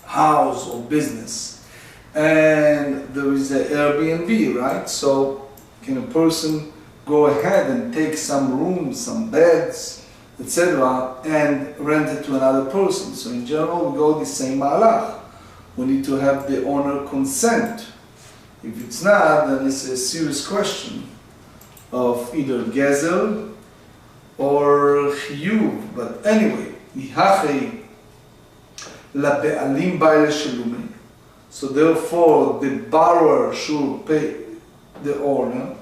house or business, and there is an Airbnb, right? So can a person go ahead and take some rooms, some beds, etc., and rent it to another person? So in general, we go the same malach. We need to have the owner consent. If it's not, then it's a serious question of either gezel or chiyuv. But anyway, yihachi laba'alim ba'ile shelumei. So therefore, the borrower should pay the owner,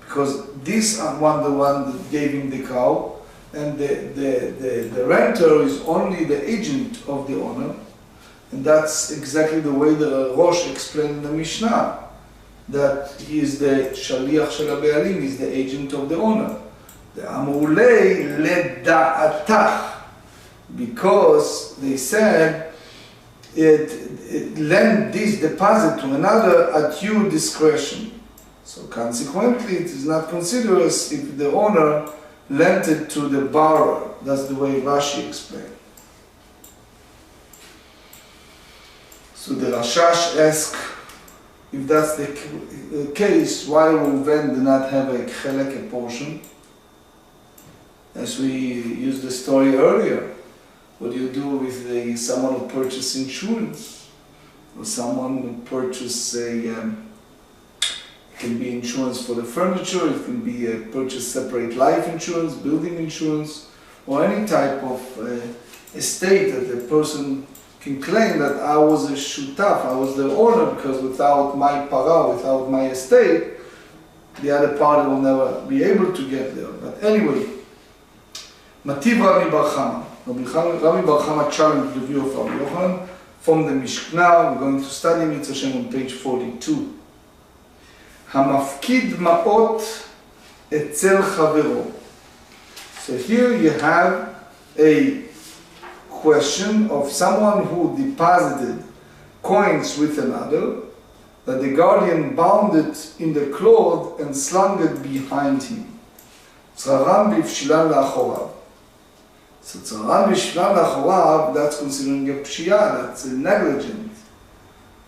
because this one, the one that gave him the cow, and the renter is only the agent of the owner. And that's exactly the way the Rosh explained in the Mishnah, that he is the shaliach shel ha'be'alim, is the agent of the owner. The amulei leda'atach, because they said it lend this deposit to another at your discretion. So consequently, it is not considered as if the owner lent it to the borrower. That's the way Rashi explained. So the Rashash asks, if that's the case, why Reuven did not have a halek, a portion? As we used the story earlier, what do you do with someone who purchased insurance? Or someone who purchased it can be insurance for the furniture, it can be a purchase separate life insurance, building insurance, or any type of estate that the person can claim that I was a shutaf, I was the owner, because without my para, without my estate, the other party will never be able to get there. But anyway, Mativ Rabbi Bar Chama. Rabbi Bar Chama challenged the view of Rabbi Yochanan from the Mishnah. We're going to study Mitzvah Shem on page 42. Hamafkid ma'ot etzel chavero. So here you have a question of someone who deposited coins with another, that the guardian bound it in the cloth and slung it behind him. Tzraram b'ifshilan la'achorav. So tzraram b'ifshilan la'achorav, that's considering a pshia, that's a negligent.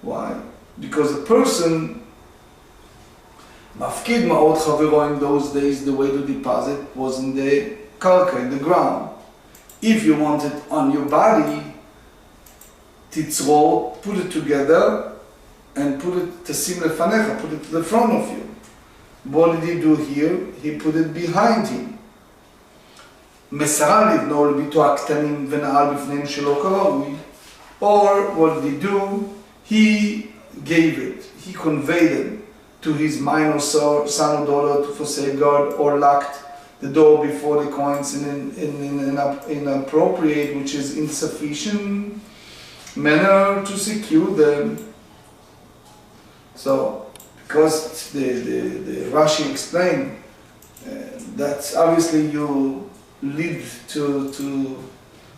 Why? Because a person, mafkid ma'ot chavero in those days, the way to deposit was in the karka, in the ground. If you want it on your body, titzro, put it together and put it tasim lefanecha, put it to the front of you. What did he do here? He put it behind him. מסרה לבנו לביתו הקטנים ונעל בפניהם שלא כראוי. Or what did he do? He gave it, he conveyed it to his minor son or daughter for safeguard, or locked the door before the coins in an inappropriate, which is insufficient manner to secure them. So, because the Rashi explained that obviously you lead to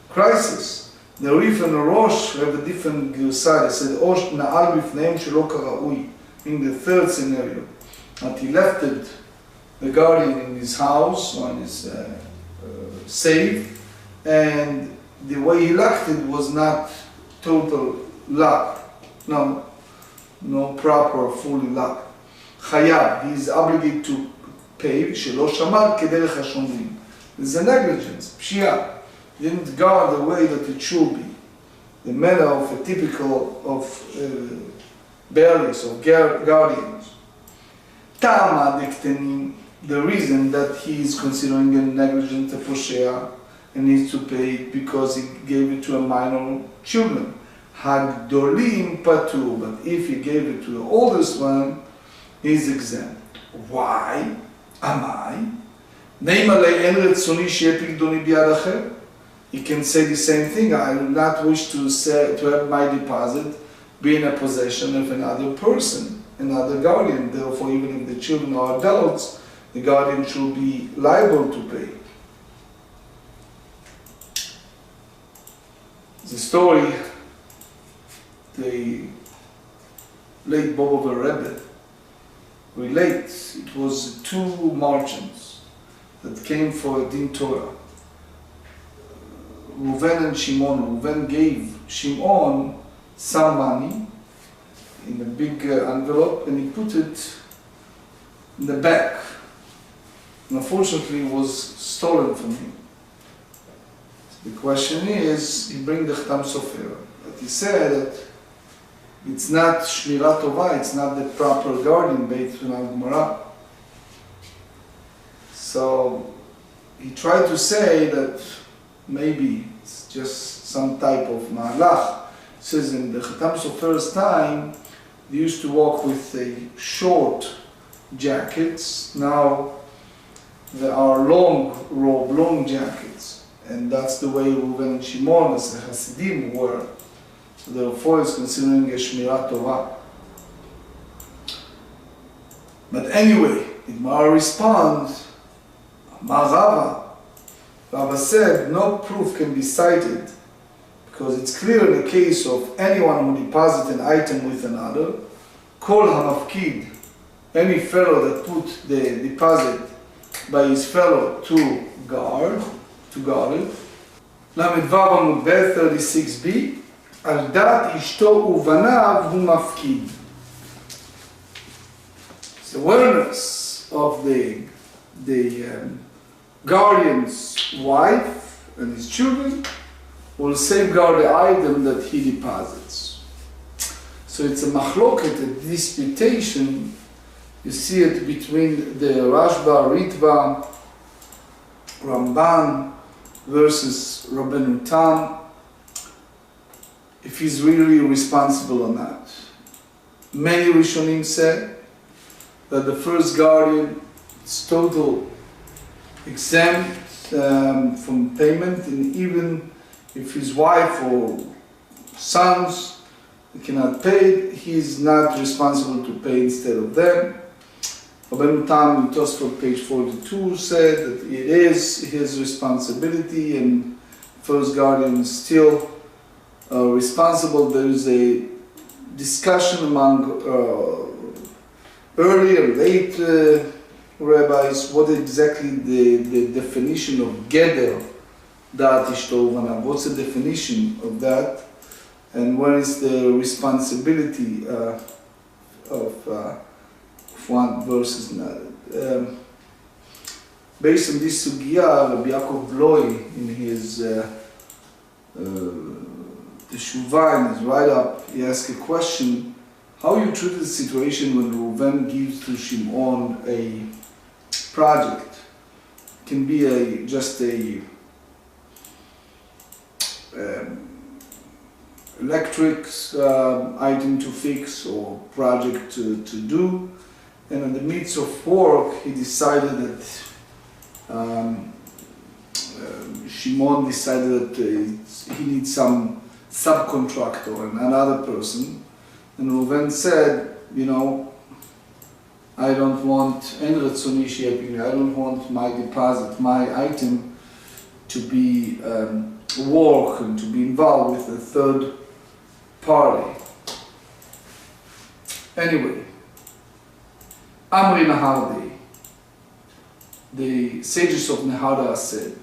crisis. The Rif and the Rosh have a different side. It said, Osh na'al bifneim shelo karaui. In the third scenario, that he left the guardian in his house, or in his safe, and the way he locked it was not total lock, no proper fully lock. Chayav, he is obligated to pay, shelo shamar kederech hashomrim. There's a negligence, pshia, didn't guard the way that it should be, the manner of a typical of bearers or guardians. Tama diktenim, the reason that he is considering a negligent poshea and needs to pay because he gave it to a minor children. Hagdolim patur, but if he gave it to the oldest one, he is exempt. Why? Amai? He can say the same thing. I do not wish to have my deposit be in a possession of another person, another guardian. Therefore, even if the children are adults, the guardian should be liable to pay. The story, the late Bava Rebbe relates, it was two merchants that came for a din Torah. Reuven and Shimon. Reuven gave Shimon some money in a big envelope, and he put it in the back. And unfortunately, it was stolen from him. So the question is, he bring the Chtam Sofer, but he said that it's not Shmirat Tova, it's not the proper guardian based on Gemara. So he tried to say that maybe it's just some type of Ma'alach. It says in the Chtam Sofer's time, they used to walk with a short jackets. Now there are long robe, long jackets. And that's the way Reuven and Shimon as the Hasidim were. So therefore it's considering a Shmirat Torah. But anyway, the Gemara responds, Rava said no proof can be cited because it's clear in the case of anyone who deposits an item with another, kol hamafkid, any fellow that put the deposit by his fellow to guard it. Lamed Vav Amud Bet 36b, al dat ishto uvanav hu mafkid. The awareness of the guardian's wife and his children will safeguard the item that he deposits. So it's a machloket, a disputation. You see it between the Rashba, Ritva, Ramban versus Rabbeinu Tam, if he's really responsible or not. Many Rishonim say that the first guardian is total exempt from payment, and even if his wife or sons cannot pay, he is not responsible to pay instead of them. Rabbeinu Tam in Tosfot page 42 said that it is his responsibility, and first guardian is still responsible. There is a discussion among early and late rabbis what exactly the definition of Geder Dat Ishto Uvanav. What's the definition of that, and what is the responsibility of one versus another? Based on this sugya, Rabbi Yaakov Bloy in his Teshuvah, in his write-up, he asked a question: how you treat the situation when Reuven gives to Shimon a project? It can be just a electric item to fix or project to do, and in the midst of work, he decided that Shimon decided that he needs some subcontractor and another person. And Reuven said, you know, I don't want I don't want my deposit, my item to be work and to be involved with a third party. Anyway, Amri Nahardi, the sages of Nehara said,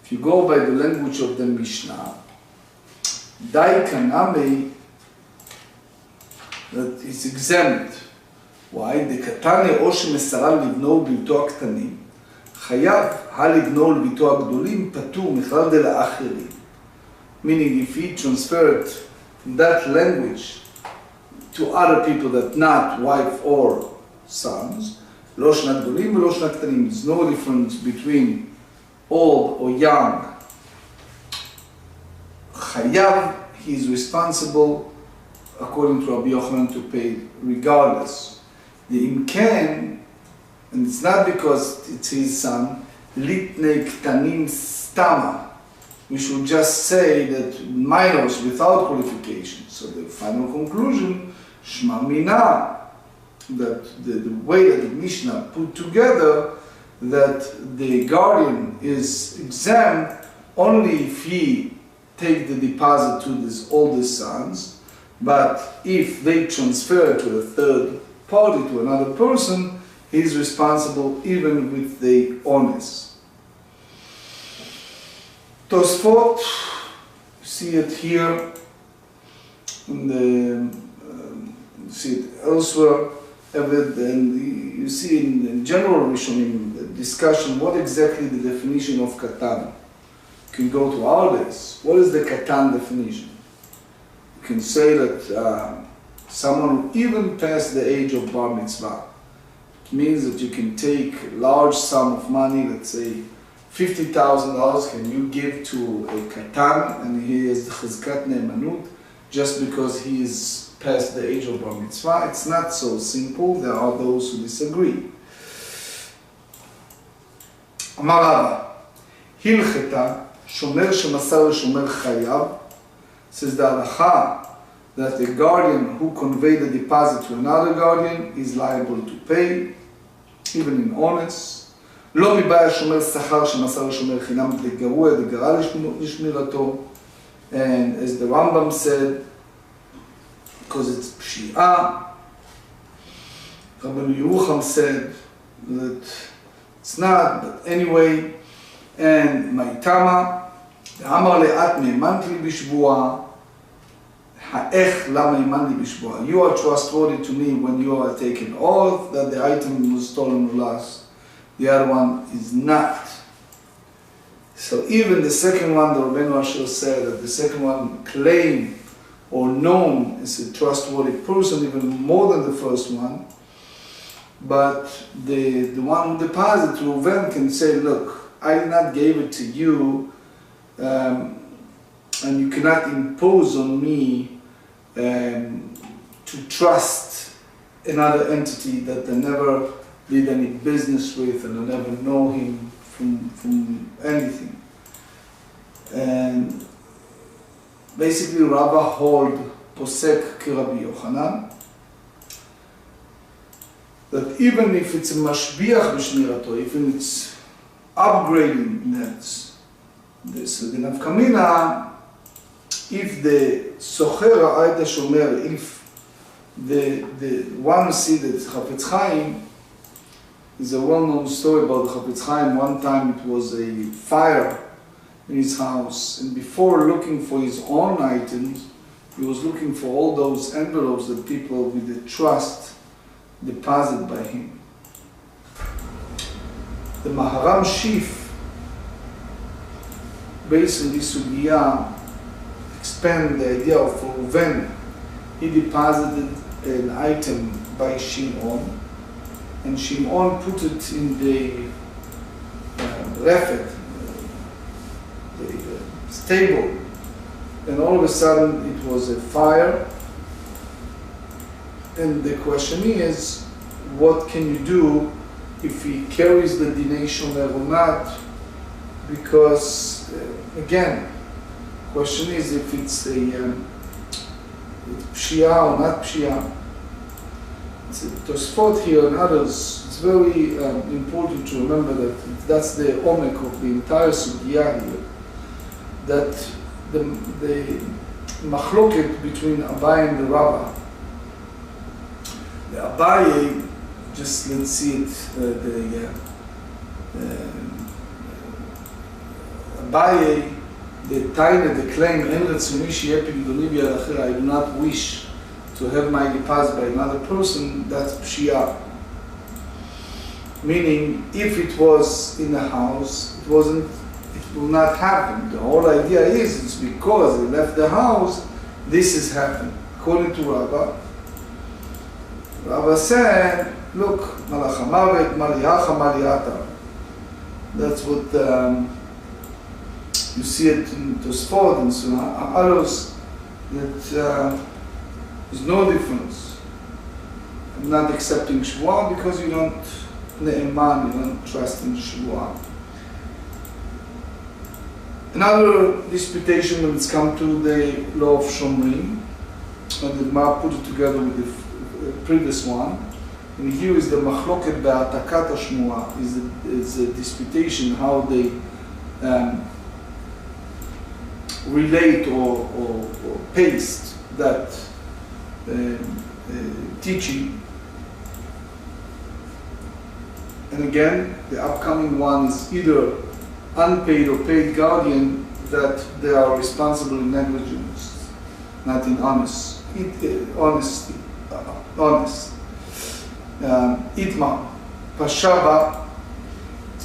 if you go by the language of the Mishnah, Dai Kaname, that is exempt. Why? דקטני או שמסרה לבנו ולביתו הקטנים, חייב הלבנו ולביתו הגדולים פטור מכלל דלאחרים. Meaning if he transferred from that language to other people that not wife or sons, לא שנה גדולים ולא שנה קטנים. There's no difference between old or young. חייב, he is responsible according to Rabbi Yochanan to pay regardless. The imken, and it's not because it's his son, litne ktanim stama. We should just say that minors without qualification. So the final conclusion, shma mina, that the way that the Mishnah put together, that the guardian is exempt only if he take the deposit to his oldest sons, but if they transfer to a third party, to another person, he is responsible even with the honest. Tosfot, you see it here, in the, you see it elsewhere, and you see in general Rishonim discussion what exactly the definition of katan. You can go to our days. What is the katan definition? You can say that someone who even past the age of bar mitzvah. It means that you can take a large sum of money, let's say $50,000, can you give to a katan, and he has the chizkat ne'emanut, just because he is past the age of bar mitzvah. It's not so simple. There are those who disagree. Amar Rava, hilcheta shomer shemasar leshomer chayav, says the halacha that the guardian who conveyed the deposit to another guardian is liable to pay, even in honest. לא מבעיה שומר שכר שמסר לשומר חינם לגרוע דגרה לשמירתו. And as the Rambam said, because it's pshi'ah, Rabbi Yerucham said that it's not, but anyway, and Maitama, אמר לאט נאמנת לי בשבועה, האיך למה האמנת לי בשבועה? You are trustworthy to me when you are taking oath that the item was stolen or lost. The other one is not. So even the second one, the Rabbeinu Asher said that the second one claimed or known as a trustworthy person, even more than the first one. But the one who deposited to Reuven can say, look, I did not give it to you, and you cannot impose on me to trust another entity that I never did any business with and I never know him from anything. And basically Rabba hold posek ki Rabbi Yochanan, that even if it's a mashbiach b'shmirato, even it's upgrading nets, this the nafkamina, if the socher ha'ayt shomer, if the one who see that Chafetz Chaim is a well-known story about Chafetz Chaim. One time it was a fire in his house, and before looking for his own items, he was looking for all those envelopes that people with the trust deposit by him. The Maharam Shif, based on this sugya, expand the idea of Reuven. He deposited an item by Shimon, and Shimon put it in the refet, the stable, and all of a sudden it was a fire. And the question is, what can you do if he carries the dinei shomer or not? Because again, question is if it's a pshia or not pshia. Tosfot here and others, it's very important to remember that that's the omek of the entire sugya here, that the machloket between Abaye and the Rabbah. The Abaye, just let's see it, Abaye, the Taina, the claim, I do not wish to have my passed by another person, that's pshia. Meaning, if it was in the house, it will not happen. The whole idea is, it's because he left the house, this has happened. According to Rabbah said, look, malach hamavet, maliacha, maliata. That's what you see it in Tosfot and so on, others, that there's no difference. I'm not accepting Shvuah because you don't ne'eman, you don't trust in Shvuah. Another disputation when it's come to the law of Shomrim, and the Gemara put it together with the previous one. And here is the machloket be'atakat hashmuah, is a disputation how they relate or paste that teaching. And again, the upcoming one is either unpaid or paid guardian, that they are responsible in negligence, not in honesty. Itma, Pashaba,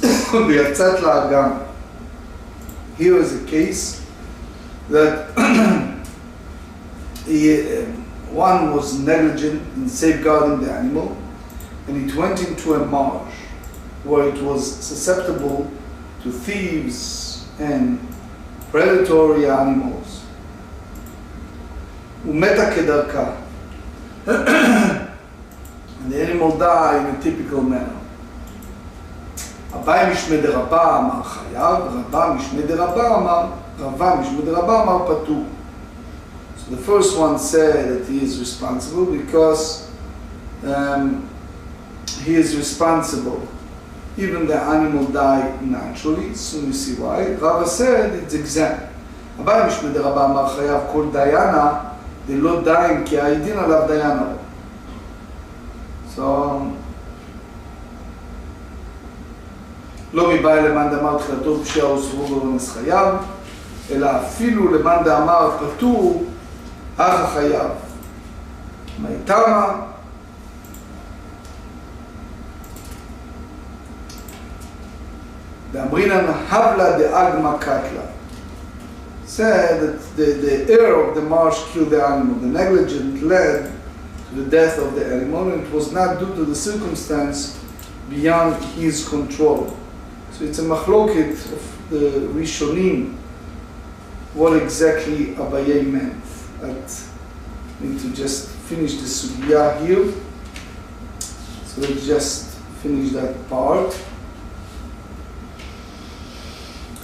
Biyatzat La'agam. Here is a case that one was negligent in safeguarding the animal, and it went into a marsh where it was susceptible to thieves and predatory animals. Umeta kedarka. And the animal died in a typical manner. Abaye mishmei derabba amar chayav, Rabba mishmei derabba amar patur. So the first one said that he is responsible because he is responsible. Even the animal died naturally, soon you see why. Rava said it's exempt. Abaye mishmei derabba amar chayav kol dayana דלא דיין כי העדין עליו דיין הוא. So, לא מבאי למאן דאמר תחילתו פשיעה וסברו באונס חייב, אלא אפילו למאן דאמר פטור אך החייב. מייתמה, דאמרינן הבלה דאגמה קטלה. Said that the heir of the marsh killed the animal. The negligent led to the death of the animal, and it was not due to the circumstance beyond his control. So it's a machloket of the Rishonim, what exactly Abaye meant. I need to just finish the sugya here. So let's just finish that part.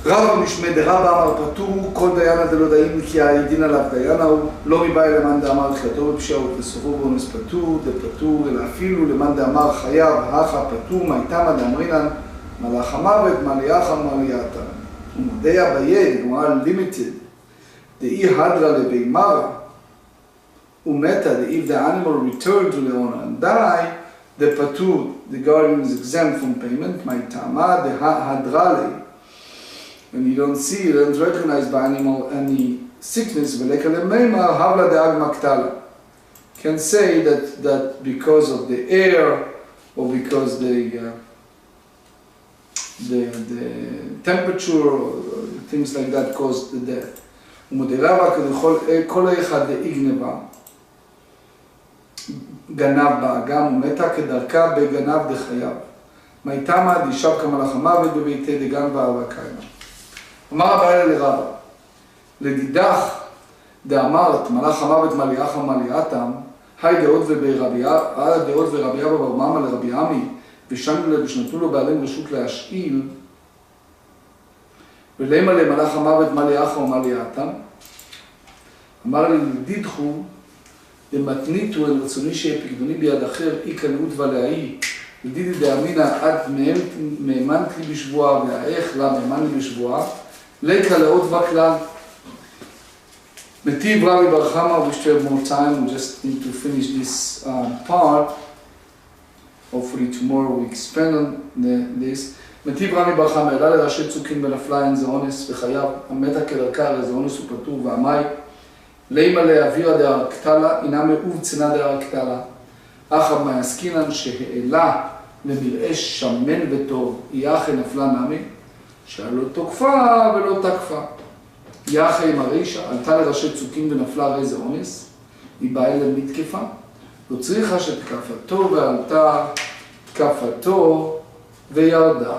רב משמי דרבא אמר פטור, כל דיינה דלא דאין כי העדין עליו דיינה הוא, לא מבאי למאן דאמר תחילתו בפשיעה ובסופו באונס פטור, דפטור, אלא אפילו למאן דאמר חייב, הכה פטור, מייתמה דאמרינן, מלאך המוות, מליאכה מליאתה. ומודה אביי, גמרא limited, דאי הדרה לבימרה, ומתה, if the animal returned to the owner and die, the patur, the guardian is exempt from payment, מייתמה, דהדרה לי. When you don't see, you don't recognize by animal any sickness, can say that because of the air or because the temperature or things like that caused the death. גנב באגם ומתה כדרכה בגנב דחייו. מייתמה דישב כמלאך המוות בביתי דגן וערבה קיימה. אמר אביי לרבא, לדידך דאמרת מלאך המוות מליאך מליאתם, היי דעות ורבי אבא בר ממה לרבי עמי, ושנתנו לו בעלים רשות להשאיל, ולמה למלאך המוות מה ליאחה ומה ליאתם? אמר לי, דידחו, דמתניתו אל רצוני שיהיה פקדוני ביד אחר, אי קנאות ולהאי, ודידי דאמינא עד מהמנת לי בשבועה, והאיך לה מהמן לי בשבועה, ליקה לאות בכלל. מטיב רבי בר חמא, we wish to have more time, we just need to finish this part. Hopefully tomorrow we expand on this. מטיב רבי בר חמא, העלה לראשי צוקים ונפלה אין זה אונס וחייו, המתה כדרכה זה אונס ופטור והמי. לימה להעבירה דהר קטלה, אינה מאוב צנע דהר קטלה. אחר מהעסקינן שהעלה למראה שמן וטוב, יחי נפלה נמי, שלא תוקפה ולא תקפה. יחי עם הרישה, עלתה לראשי צוקים ונפלה הרי זה אונס, היא באה אלה מתקפה, לא צריכה שתקפתו ועלתה תקפתו וירדה.